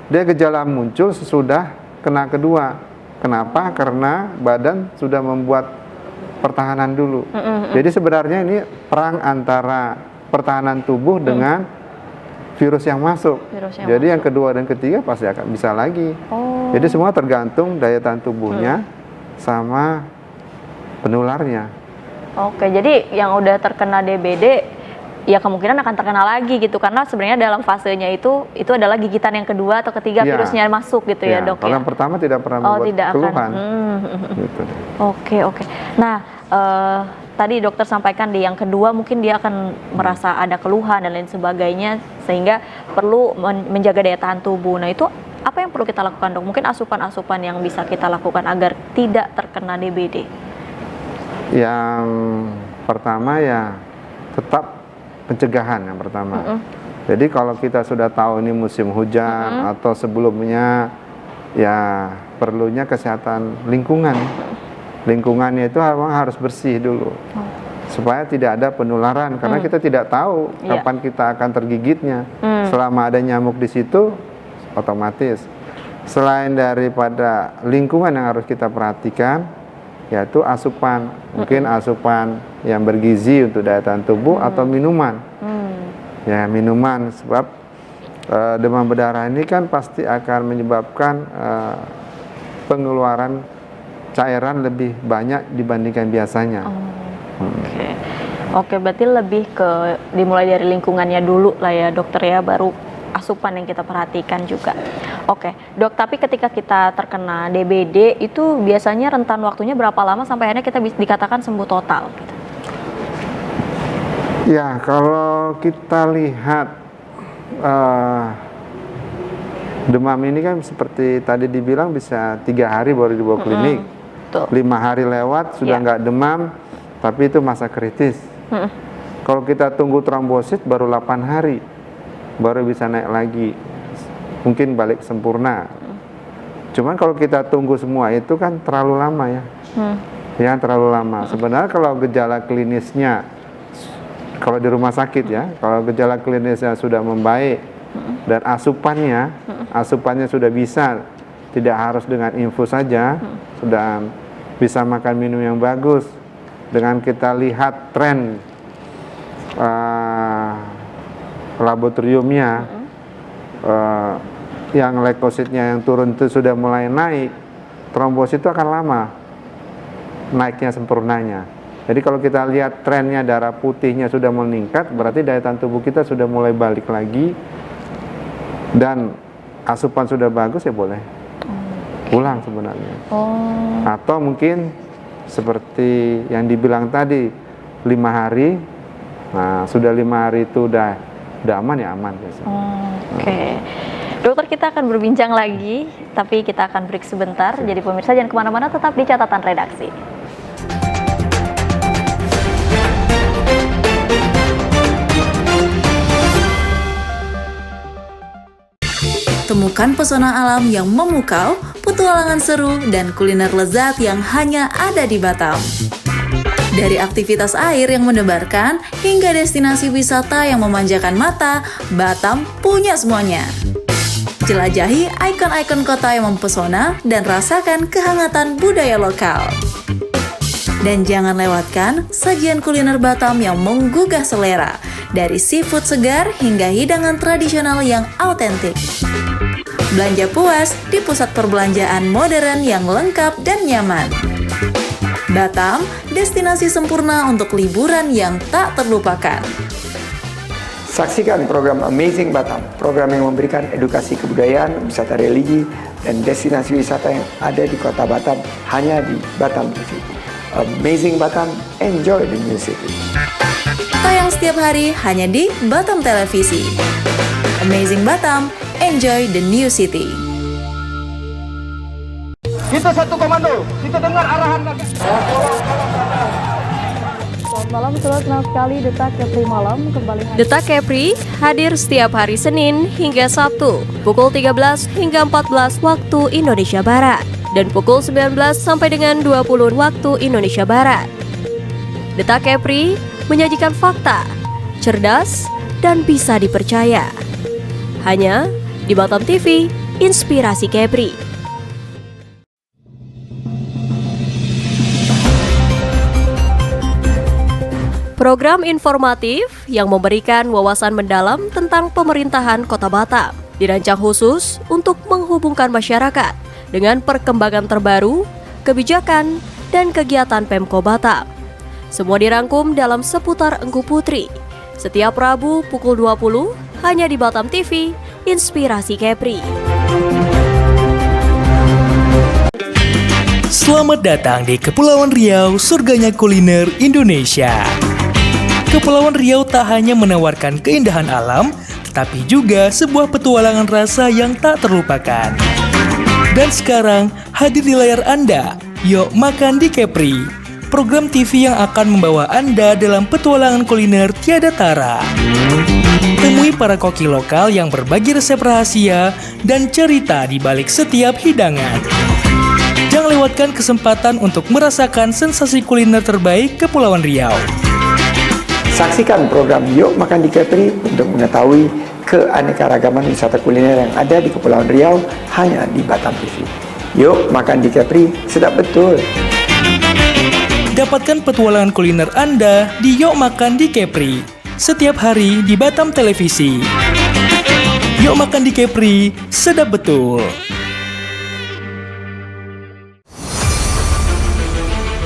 dia gejala muncul sesudah kena kedua. Kenapa? Karena badan sudah membuat pertahanan dulu. Jadi sebenarnya ini perang antara pertahanan tubuh dengan virus yang masuk. Jadi yang kedua dan ketiga pasti akan bisa lagi. Jadi semua tergantung daya tahan tubuhnya sama penularnya. Oke, jadi yang udah terkena DBD ya kemungkinan akan terkena lagi gitu, karena sebenarnya dalam fasenya itu adalah gigitan yang kedua atau ketiga virusnya masuk gitu ya dok. Kalau yang pertama tidak pernah membuat keluhan. Gitu. Oke. Nah tadi dokter sampaikan di yang kedua mungkin dia akan merasa ada keluhan dan lain sebagainya sehingga perlu menjaga daya tahan tubuh. Nah itu apa yang perlu kita lakukan dok? Mungkin asupan-asupan yang bisa kita lakukan agar tidak terkena DBD. Yang pertama ya tetap pencegahan yang pertama. Jadi kalau kita sudah tahu ini musim hujan atau sebelumnya ya perlunya kesehatan lingkungan. Lingkungannya itu memang harus bersih dulu. Supaya tidak ada penularan karena kita tidak tahu kapan kita akan tergigitnya. Selama ada nyamuk di situ otomatis. Selain daripada lingkungan yang harus kita perhatikan yaitu asupan, mungkin asupan yang bergizi untuk daya tahan tubuh atau minuman. Ya minuman, sebab demam berdarah ini kan pasti akan menyebabkan pengeluaran cairan lebih banyak dibandingkan biasanya. Oke, berarti lebih ke dimulai dari lingkungannya dulu lah ya dokter ya, baru asupan yang kita perhatikan juga. Oke, dok, tapi ketika kita terkena DBD itu biasanya rentan waktunya berapa lama sampai akhirnya kita bisa dikatakan sembuh total? Gitu? Ya, kalau kita lihat demam ini kan seperti tadi dibilang bisa 3 hari baru dibawa klinik. 5 hari lewat sudah nggak demam, tapi itu masa kritis. Kalau kita tunggu trombosit baru 8 hari, baru bisa naik lagi. Mungkin balik sempurna. Cuman kalau kita tunggu semua itu kan terlalu lama ya. Ya terlalu lama. Sebenarnya kalau gejala klinisnya, kalau di rumah sakit ya, kalau gejala klinisnya sudah membaik dan asupannya sudah bisa, tidak harus dengan infus saja, sudah bisa makan minum yang bagus. Dengan kita lihat tren laboratoriumnya, yang leukositnya yang turun itu sudah mulai naik, trombosit itu akan lama naiknya sempurnanya. Jadi kalau kita lihat trennya darah putihnya sudah meningkat, berarti daya tahan tubuh kita sudah mulai balik lagi dan asupan sudah bagus ya boleh pulang sebenarnya. Atau mungkin seperti yang dibilang tadi 5 hari, nah sudah 5 hari itu udah aman ya aman biasanya. Oke. Dokter, kita akan berbincang lagi, tapi kita akan break sebentar. Jadi pemirsa jangan kemana-mana, tetap di catatan redaksi. Temukan pesona alam yang memukau, petualangan seru, dan kuliner lezat yang hanya ada di Batam. Dari aktivitas air yang mendebarkan, hingga destinasi wisata yang memanjakan mata, Batam punya semuanya. Jelajahi ikon-ikon kota yang mempesona dan rasakan kehangatan budaya lokal. Dan jangan lewatkan sajian kuliner Batam yang menggugah selera, dari seafood segar hingga hidangan tradisional yang autentik. Belanja puas di pusat perbelanjaan modern yang lengkap dan nyaman. Batam, destinasi sempurna untuk liburan yang tak terlupakan. Saksikan program Amazing Batam, program yang memberikan edukasi kebudayaan, wisata religi, dan destinasi wisata yang ada di kota Batam hanya di Batam TV. Amazing Batam, enjoy the new city. Tayang setiap hari hanya di Batam Televisi. Amazing Batam, enjoy the new city. Kita satu komando, kita dengar arahan nanti. Selamat malam, senang sekali Detak Kepri Malam kembali hadir. Detak Kepri hadir setiap hari Senin hingga Sabtu pukul 13 hingga 14 waktu Indonesia Barat dan pukul 19 sampai dengan 20 waktu Indonesia Barat. Detak Kepri menyajikan fakta, cerdas, dan bisa dipercaya. Hanya di Batam TV, Inspirasi Kepri. Program informatif yang memberikan wawasan mendalam tentang pemerintahan Kota Batam dirancang khusus untuk menghubungkan masyarakat dengan perkembangan terbaru, kebijakan, dan kegiatan Pemko Batam. Semua dirangkum dalam Seputar Engku Putri. Setiap Rabu pukul 20 hanya di Batam TV, Inspirasi Kepri. Selamat datang di Kepulauan Riau, surganya kuliner Indonesia. Kepulauan Riau tak hanya menawarkan keindahan alam, tetapi juga sebuah petualangan rasa yang tak terlupakan. Dan sekarang hadir di layar Anda, Yuk Makan di Kepri, program TV yang akan membawa Anda dalam petualangan kuliner tiada tara. Temui para koki lokal yang berbagi resep rahasia dan cerita di balik setiap hidangan. Jangan lewatkan kesempatan untuk merasakan sensasi kuliner terbaik Kepulauan Riau. Saksikan program Yuk Makan di Kepri untuk mengetahui keanekaragaman wisata kuliner yang ada di Kepulauan Riau hanya di Batam TV. Yuk Makan di Kepri, sedap betul. Dapatkan petualangan kuliner Anda di Yuk Makan di Kepri setiap hari di Batam Televisi. Yuk Makan di Kepri, sedap betul.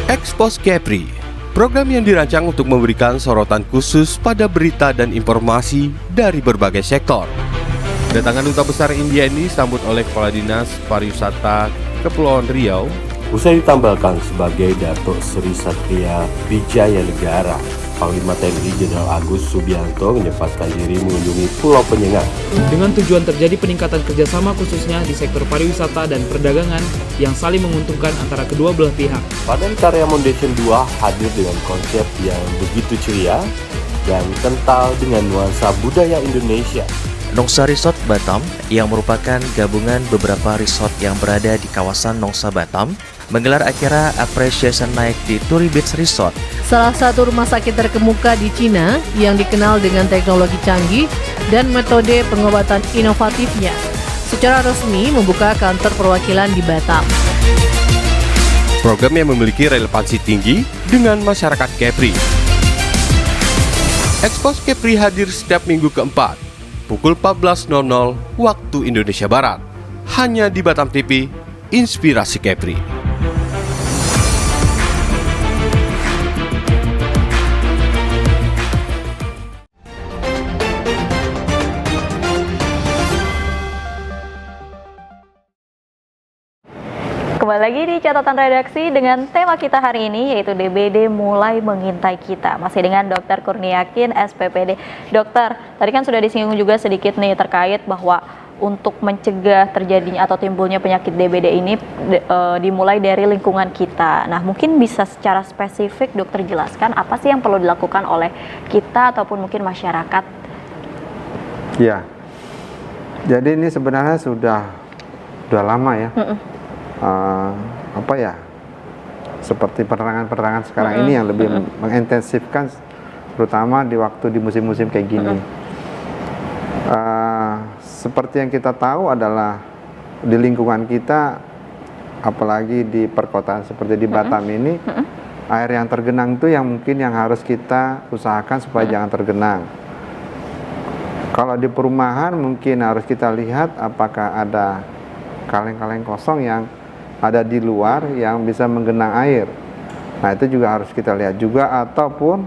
Expose Kepri, program yang dirancang untuk memberikan sorotan khusus pada berita dan informasi dari berbagai sektor. Kedatangan Duta Besar India ini disambut oleh Kepala Dinas Pariwisata Kepulauan Riau. Usai ditambahkan sebagai Datuk Seri Satria Wijaya Negara, Panglima TNI Jenderal Agus Subianto menyempatkan diri mengunjungi Pulau Penyengat. Dengan tujuan terjadi peningkatan kerjasama khususnya di sektor pariwisata dan perdagangan yang saling menguntungkan antara kedua belah pihak. Padan Karya Foundation 2 hadir dengan konsep yang begitu ceria dan kental dengan nuansa budaya Indonesia. Nongsa Resort Batam, yang merupakan gabungan beberapa resort yang berada di kawasan Nongsa Batam, menggelar acara Appreciation Night di Turi Beach Resort. Salah satu rumah sakit terkemuka di Cina yang dikenal dengan teknologi canggih dan metode pengobatan inovatifnya, secara resmi membuka kantor perwakilan di Batam. Program yang memiliki relevansi tinggi dengan masyarakat Kepri. Expose Kepri hadir setiap minggu keempat, pukul 14.00 waktu Indonesia Barat, hanya di Batam TV, Inspirasi Kepri. Kembali lagi di catatan redaksi dengan tema kita hari ini yaitu DBD mulai mengintai kita. Masih dengan Dr. Kurniakin, SPPD. Dokter, tadi kan sudah disinggung juga sedikit nih terkait bahwa untuk mencegah terjadinya atau timbulnya penyakit DBD ini dimulai dari lingkungan kita. Nah, mungkin bisa secara spesifik dokter jelaskan apa sih yang perlu dilakukan oleh kita ataupun mungkin masyarakat? Ya, jadi ini sebenarnya sudah lama ya. Seperti penerangan sekarang ini yang lebih mengintensifkan, terutama di waktu di musim-musim kayak gini. Seperti yang kita tahu adalah di lingkungan kita, apalagi di perkotaan seperti di Batam ini, air yang tergenang itu yang mungkin yang harus kita usahakan supaya jangan tergenang. Kalau di perumahan mungkin harus kita lihat apakah ada kaleng-kaleng kosong yang ada di luar yang bisa menggenang air. Nah, itu juga harus kita lihat juga, ataupun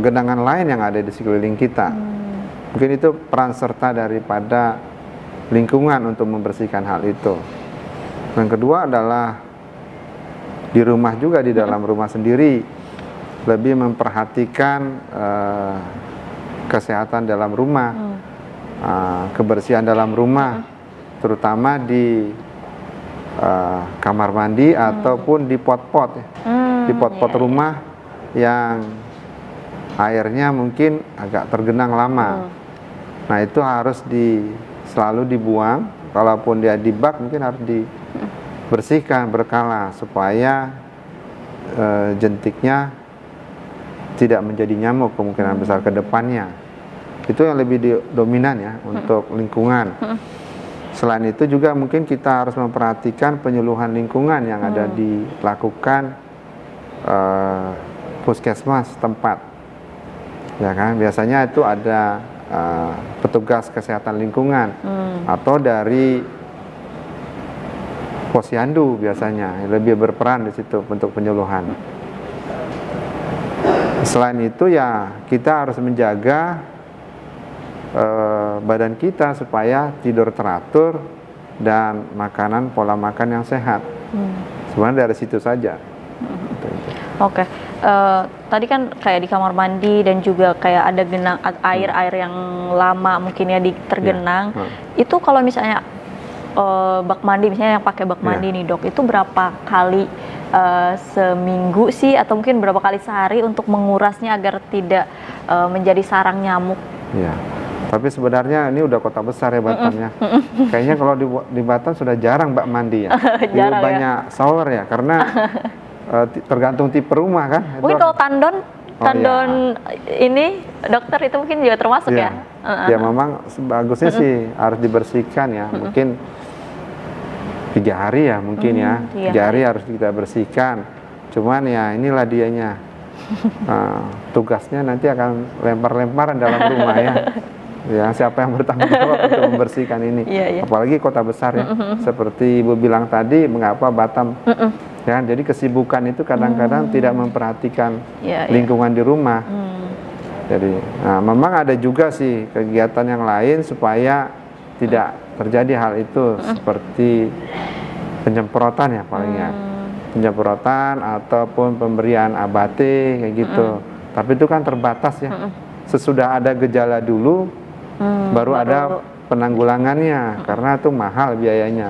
genangan lain yang ada di sekeliling kita. Mungkin itu peran serta daripada lingkungan untuk membersihkan hal itu. Yang kedua adalah di rumah juga, di dalam rumah sendiri lebih memperhatikan kesehatan dalam rumah, kebersihan dalam rumah, terutama di kamar mandi ataupun di pot-pot, di pot-pot rumah yang airnya mungkin agak tergenang lama. Nah, itu harus selalu dibuang. Kalaupun dia di bak mungkin harus dibersihkan berkala supaya jentiknya tidak menjadi nyamuk kemungkinan besar ke depannya. Itu yang lebih dominan ya untuk lingkungan. Selain itu juga mungkin kita harus memperhatikan penyuluhan lingkungan yang ada dilakukan puskesmas tempat, ya kan. Biasanya itu ada petugas kesehatan lingkungan atau dari posyandu biasanya lebih berperan di situ untuk penyuluhan. Selain itu ya kita harus menjaga badan kita supaya tidur teratur dan makanan pola makan yang sehat. Sebenarnya dari situ saja. Oke. Tadi kan kayak di kamar mandi dan juga kayak ada genang air yang lama mungkin ya tergenang. Itu kalau misalnya bak mandi, misalnya yang pakai bak mandi nih dok, itu berapa kali seminggu sih atau mungkin berapa kali sehari untuk mengurasnya agar tidak menjadi sarang nyamuk? Ya. Tapi sebenarnya ini udah kota besar ya Batamnya. Kayaknya kalau di Batam sudah jarang bak mandi ya. Jarang, banyak shower ya, karena tergantung tipe rumah kan. Mungkin kalau tandon ini dokter itu mungkin juga termasuk ya? Ya memang bagusnya sih harus dibersihkan ya. Mungkin 3 hari ya mungkin ya. 3 hari harus kita bersihkan. Cuman ya inilah dianya. Tugasnya nanti akan lempar-lemparan dalam rumah ya. Ya, siapa yang bertanggung jawab untuk membersihkan ini? Apalagi kota besar ya. Seperti Ibu bilang tadi, mengapa Batam? Ya, jadi kesibukan itu kadang-kadang tidak memperhatikan lingkungan di rumah. Jadi, memang ada juga sih kegiatan yang lain supaya tidak terjadi hal itu, seperti penyemprotan ya paling ya. Penyemprotan ataupun pemberian ABT kayak gitu. Tapi itu kan terbatas ya. Sesudah ada gejala dulu, baru ada penanggulangannya, karena itu mahal biayanya.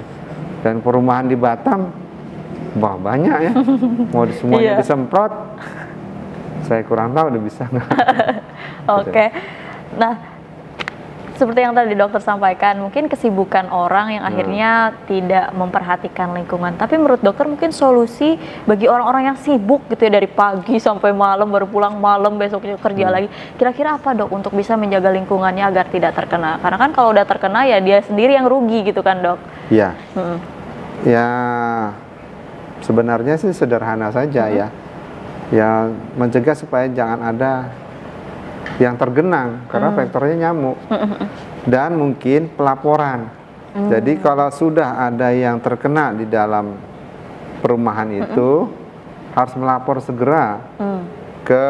Dan perumahan di Batam, wah banyak ya, mau semuanya disemprot, saya kurang tahu udah bisa nggak. Oke. Nah, seperti yang tadi dokter sampaikan, mungkin kesibukan orang yang akhirnya tidak memperhatikan lingkungan. Tapi menurut dokter mungkin solusi bagi orang-orang yang sibuk gitu ya, dari pagi sampai malam, baru pulang malam, besoknya kerja lagi. Kira-kira apa dok untuk bisa menjaga lingkungannya agar tidak terkena? Karena kan kalau udah terkena ya dia sendiri yang rugi gitu kan dok? Iya. Ya sebenarnya sih sederhana saja ya. Ya mencegah supaya jangan ada yang tergenang karena faktornya nyamuk. Dan mungkin pelaporan. Jadi kalau sudah ada yang terkena di dalam perumahan itu harus melapor segera ke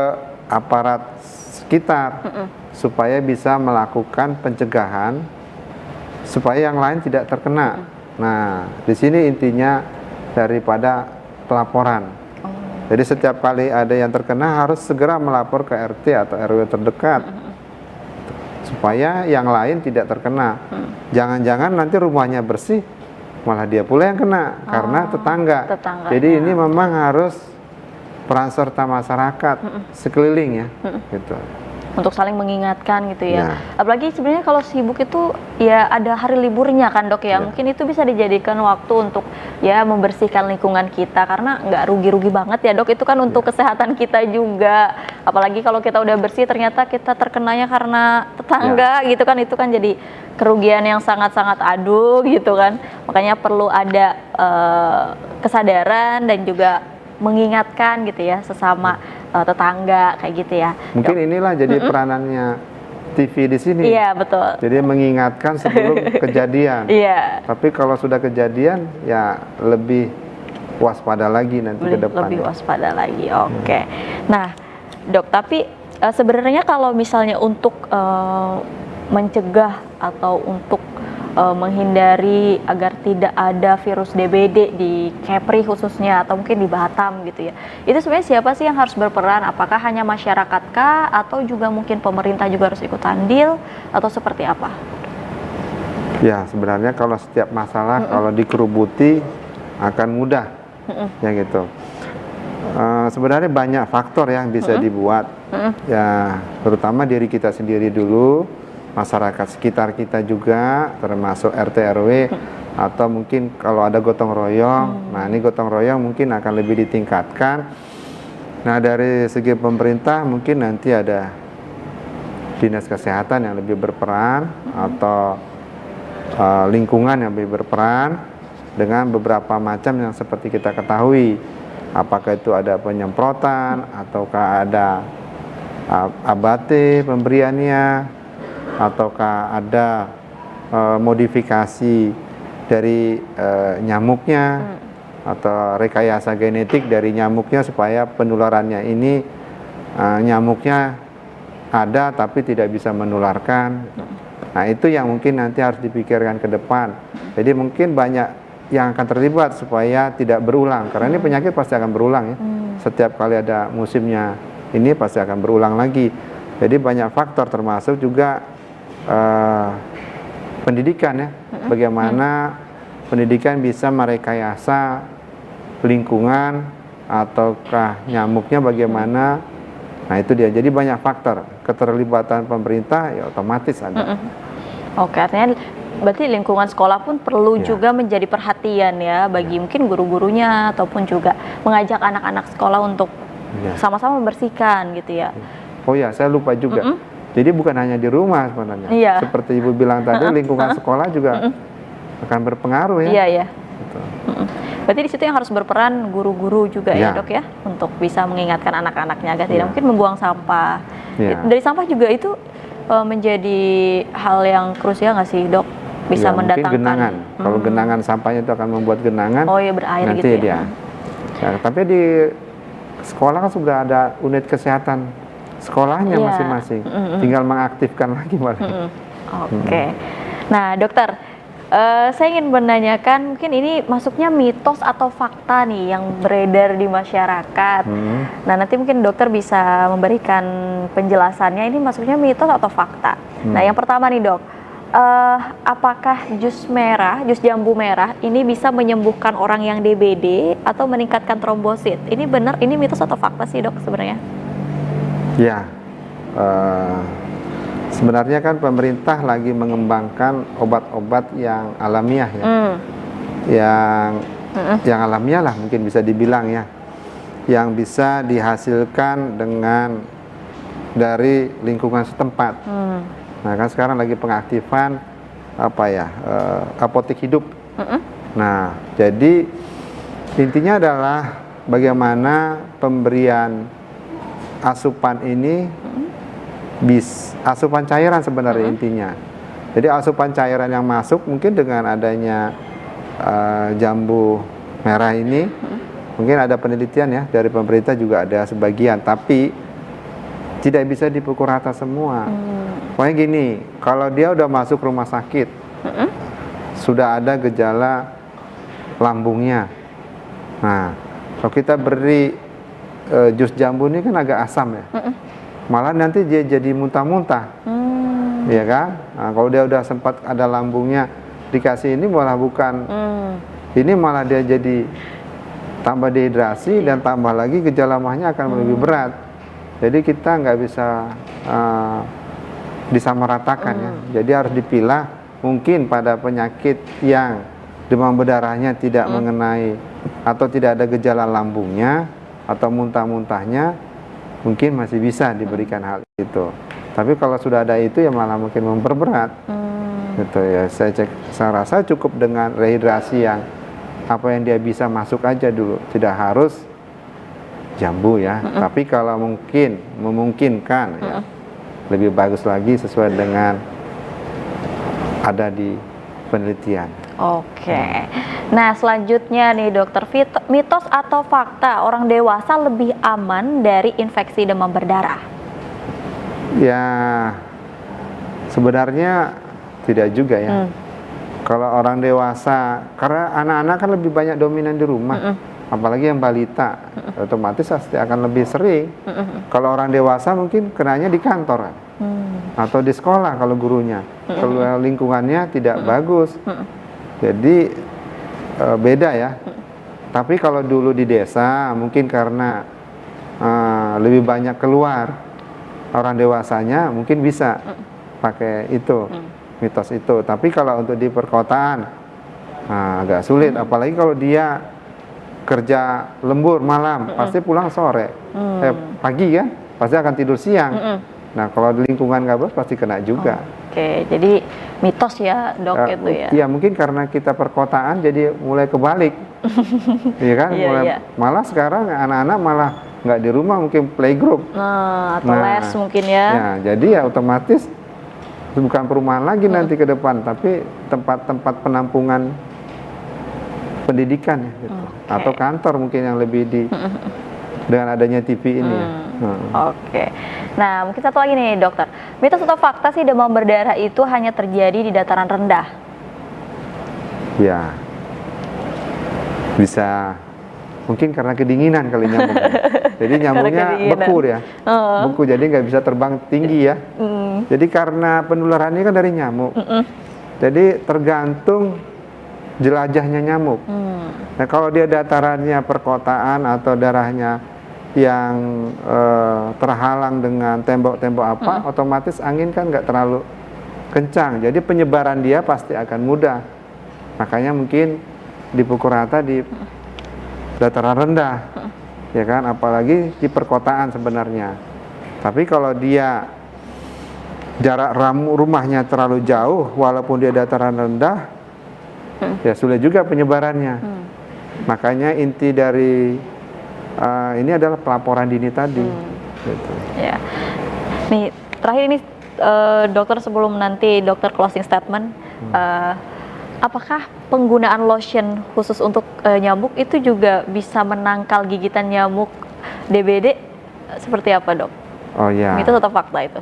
aparat sekitar supaya bisa melakukan pencegahan supaya yang lain tidak terkena. Nah, di sini intinya daripada pelaporan. Jadi setiap kali ada yang terkena harus segera melapor ke RT atau RW terdekat supaya yang lain tidak terkena. Jangan-jangan nanti rumahnya bersih malah dia pula yang kena karena tetangga. Jadi ini memang harus peran serta masyarakat sekeliling ya, gitu. Untuk saling mengingatkan gitu ya. Apalagi sebenarnya kalau sibuk itu ya ada hari liburnya kan dok ya. Mungkin itu bisa dijadikan waktu untuk ya membersihkan lingkungan kita, karena nggak rugi-rugi banget ya dok. Itu kan untuk kesehatan kita juga. Apalagi kalau kita udah bersih ternyata kita terkenanya karena tetangga gitu kan. Itu kan jadi kerugian yang sangat-sangat aduh gitu kan. Makanya perlu ada kesadaran dan juga mengingatkan gitu ya sesama tetangga kayak gitu ya. Mungkin inilah jadi peranannya TV di sini. Iya betul. Jadi mengingatkan sebelum kejadian. Iya. Tapi kalau sudah kejadian ya lebih waspada lagi nanti ke depan. Lebih waspada lagi. Oke. Nah dok, tapi sebenarnya kalau misalnya untuk mencegah atau untuk menghindari agar tidak ada virus DBD di Kepri khususnya atau mungkin di Batam gitu ya. Itu sebenarnya siapa sih yang harus berperan? Apakah hanya masyarakat kah atau juga mungkin pemerintah juga harus ikut andil atau seperti apa? Ya sebenarnya kalau setiap masalah kalau dikerubuti akan mudah ya gitu. Sebenarnya banyak faktor yang bisa dibuat ya, terutama diri kita sendiri dulu, masyarakat sekitar kita juga, termasuk RT RW atau mungkin kalau ada gotong royong. Nah ini gotong royong mungkin akan lebih ditingkatkan. Nah dari segi pemerintah mungkin nanti ada dinas kesehatan yang lebih berperan atau lingkungan yang lebih berperan dengan beberapa macam yang seperti kita ketahui. Apakah itu ada penyemprotan ataukah ada abate pemberiannya, ataukah ada modifikasi dari nyamuknya atau rekayasa genetik dari nyamuknya supaya penularannya ini nyamuknya ada tapi tidak bisa menularkan. Nah, itu yang mungkin nanti harus dipikirkan ke depan. Jadi mungkin banyak yang akan terlibat supaya tidak berulang, karena ini penyakit pasti akan berulang ya. Setiap kali ada musimnya ini pasti akan berulang lagi. Jadi banyak faktor, termasuk juga pendidikan ya. Bagaimana pendidikan bisa merekayasa lingkungan ataukah nyamuknya bagaimana. Nah, itu dia. Jadi banyak faktor. Keterlibatan pemerintah ya otomatis ada. Oke, artinya berarti lingkungan sekolah pun perlu juga menjadi perhatian ya bagi mungkin guru-gurunya ataupun juga mengajak anak-anak sekolah untuk sama-sama membersihkan gitu ya. Oh ya, saya lupa juga. Jadi bukan hanya di rumah sebenarnya. Seperti Ibu bilang tadi, lingkungan sekolah juga akan berpengaruh ya. Iya, iya. Berarti di situ yang harus berperan guru-guru juga ya, Dok ya, untuk bisa mengingatkan anak-anaknya agar tidak mungkin membuang sampah. Dari sampah juga itu menjadi hal yang krusial nggak sih, Dok? Bisa mendatangkan genangan. Kalau genangan sampahnya itu akan membuat genangan. Oh ya, berair nanti gitu ya. Tapi di sekolah kan sudah ada unit kesehatan sekolahnya masing-masing. Tinggal mengaktifkan lagi malah. Oke. Nah, Dokter, saya ingin menanyakan, mungkin ini masuknya mitos atau fakta nih yang beredar di masyarakat. Nah, nanti mungkin dokter bisa memberikan penjelasannya, ini masuknya mitos atau fakta. Nah, yang pertama nih, Dok, apakah jus jambu merah ini bisa menyembuhkan orang yang DBD atau meningkatkan trombosit? Ini benar, ini mitos atau fakta sih, Dok, sebenarnya? Ya, sebenarnya kan pemerintah lagi mengembangkan obat-obat yang alamiah ya, yang alamiah lah mungkin bisa dibilang ya, yang bisa dihasilkan dengan dari lingkungan setempat. Nah, kan sekarang lagi pengaktifan apotek hidup. Nah, jadi intinya adalah bagaimana pemberian asupan ini asupan cairan sebenarnya intinya. Jadi asupan cairan yang masuk mungkin dengan adanya jambu merah ini, mungkin ada penelitian ya dari pemerintah juga ada sebagian, tapi tidak bisa dipukul rata semua. Pokoknya gini, kalau dia udah masuk rumah sakit, sudah ada gejala lambungnya. Nah, kalau kita beri jus jambu ini kan agak asam ya. Malah nanti dia jadi muntah-muntah, ya kan? Nah, kalau dia udah sempat ada lambungnya, dikasih ini malah bukan, ini malah dia jadi tambah dehidrasi dan tambah lagi gejala mahnya akan lebih berat. Jadi kita nggak bisa disamaratakan ya. Jadi harus dipilah. Mungkin pada penyakit yang demam berdarahnya tidak mengenai atau tidak ada gejala lambungnya atau muntah-muntahnya, mungkin masih bisa diberikan hal itu. Tapi kalau sudah ada itu ya malah mungkin memperberat. Gitu ya. Saya rasa cukup dengan rehidrasi yang apa yang dia bisa masuk aja dulu. Tidak harus jambu ya. Tapi kalau mungkin memungkinkan ya, lebih bagus lagi sesuai dengan ada di penelitian. Oke. Nah, selanjutnya nih Dokter, mitos atau fakta orang dewasa lebih aman dari infeksi demam berdarah? Ya, sebenarnya tidak juga ya. Kalau orang dewasa, karena anak-anak kan lebih banyak dominan di rumah, apalagi yang balita, otomatis pasti akan lebih sering. Kalau orang dewasa mungkin kenanya di kantor kan? Atau di sekolah kalau gurunya, kalau lingkungannya tidak bagus. Jadi beda ya. Tapi kalau dulu di desa mungkin karena lebih banyak keluar, orang dewasanya mungkin bisa pakai itu, mitos itu. Tapi kalau untuk di perkotaan agak sulit, apalagi kalau dia kerja lembur malam, pasti pulang sore, pagi kan, pasti akan tidur siang. Nah, kalau di lingkungan nggak bagus pasti kena juga. Oke, jadi mitos ya dok itu ya. Iya, mungkin karena kita perkotaan jadi mulai kebalik. Iya kan? Malah sekarang anak-anak malah nggak di rumah, mungkin playgroup. Atau les mungkin ya. Ya, jadi ya otomatis bukan perumahan lagi nanti ke depan, tapi tempat-tempat penampungan pendidikan ya, gitu. Atau kantor mungkin yang lebih dengan adanya TV ini ya. Oke. Nah, mungkin satu lagi nih dokter. Mitos atau fakta sih demam berdarah itu hanya terjadi di dataran rendah? Ya, bisa mungkin karena kedinginan kali nyamuk. Jadi nyamuknya beku ya, beku jadi nggak bisa terbang tinggi ya. Jadi karena penularannya kan dari nyamuk. Jadi tergantung jelajahnya nyamuk. Nah, kalau dia datarannya perkotaan atau darahnya yang terhalang dengan tembok-tembok apa, otomatis angin kan nggak terlalu kencang. Jadi penyebaran dia pasti akan mudah. Makanya mungkin dipukul rata di dataran rendah, ya kan? Apalagi di perkotaan sebenarnya. Tapi kalau dia jarak rumahnya terlalu jauh, walaupun dia dataran rendah, ya sulit juga penyebarannya. Makanya inti dari ini adalah pelaporan dini tadi. Gitu. Ya. Nih terakhir ini dokter, sebelum nanti dokter closing statement, apakah penggunaan lotion khusus untuk nyamuk itu juga bisa menangkal gigitan nyamuk DBD? Seperti apa dok? Oh ya. Itu tetap fakta itu.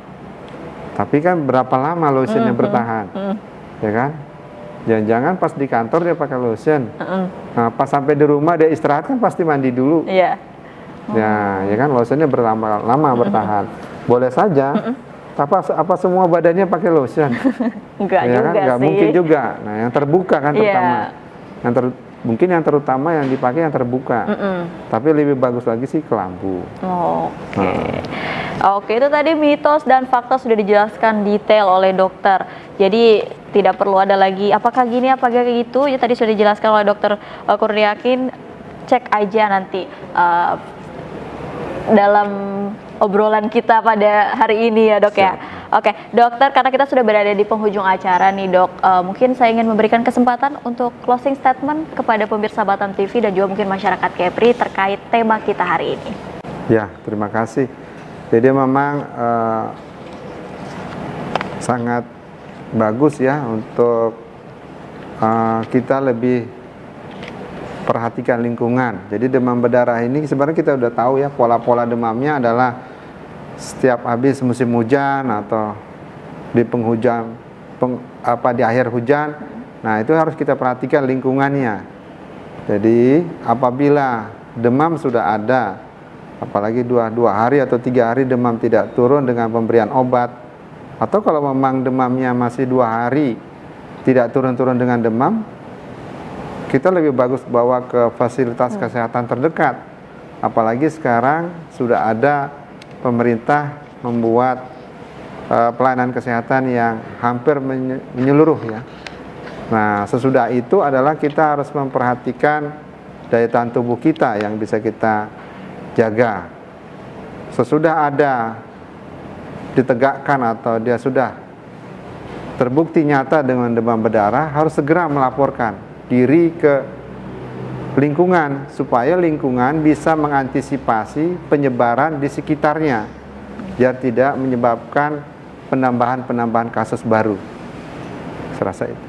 Tapi kan berapa lama lotionnya bertahan, ya kan? Jangan-jangan pas di kantor dia pakai lotion, nah, pas sampai di rumah dia istirahat kan pasti mandi dulu. Iya. Ya kan lotionnya lama bertahan. Boleh saja. Apa semua badannya pakai lotion? Enggak ya juga kan? Enggak sih. Mungkin juga. Nah, yang terbuka kan terutama. Mungkin yang terutama yang dipakai yang terbuka. Tapi lebih bagus lagi sih kelambu. Oke. Oke, itu tadi mitos dan fakta sudah dijelaskan detail oleh dokter. Jadi tidak perlu ada lagi apakah gini apa kayak gitu. Ya, tadi sudah dijelaskan oleh dokter Kurniakin. Cek aja nanti dalam obrolan kita pada hari ini ya dok ya. Oke dokter, karena kita sudah berada di penghujung acara nih dok, mungkin saya ingin memberikan kesempatan untuk closing statement kepada pemirsa Batam TV dan juga mungkin masyarakat Kepri terkait tema kita hari ini. Ya, terima kasih. Jadi memang sangat bagus ya untuk kita lebih perhatikan lingkungan. Jadi demam berdarah ini sebenarnya kita udah tahu ya, pola-pola demamnya adalah setiap habis musim hujan atau di penghujan di akhir hujan. Nah, itu harus kita perhatikan lingkungannya. Jadi apabila demam sudah ada, apalagi dua hari atau 3 hari demam tidak turun dengan pemberian obat, atau kalau memang demamnya masih 2 hari tidak turun-turun dengan demam, kita lebih bagus bawa ke fasilitas kesehatan terdekat. Apalagi sekarang sudah ada pemerintah membuat pelayanan kesehatan yang hampir menyeluruh ya. Nah, sesudah itu adalah kita harus memperhatikan daya tahan tubuh kita yang bisa kita jaga. Sesudah ada ditegakkan atau dia sudah terbukti nyata dengan demam berdarah, harus segera melaporkan diri ke lingkungan supaya lingkungan bisa mengantisipasi penyebaran di sekitarnya biar tidak menyebabkan penambahan kasus baru. Serasa itu.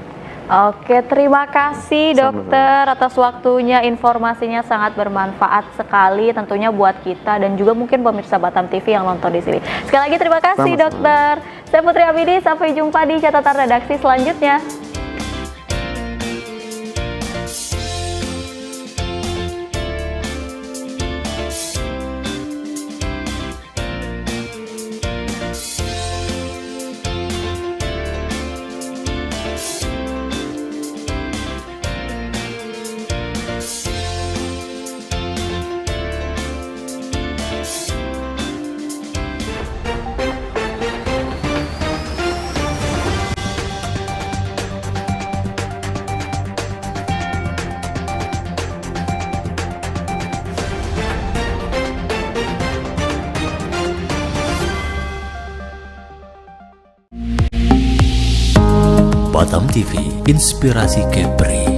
Oke, terima kasih dokter atas waktunya, informasinya sangat bermanfaat sekali tentunya buat kita dan juga mungkin pemirsa Batam TV yang nonton di sini. Sekali lagi terima kasih dokter. Saya Putri Abidi, sampai jumpa di catatan redaksi selanjutnya. Batam TV, inspirasi Kepri.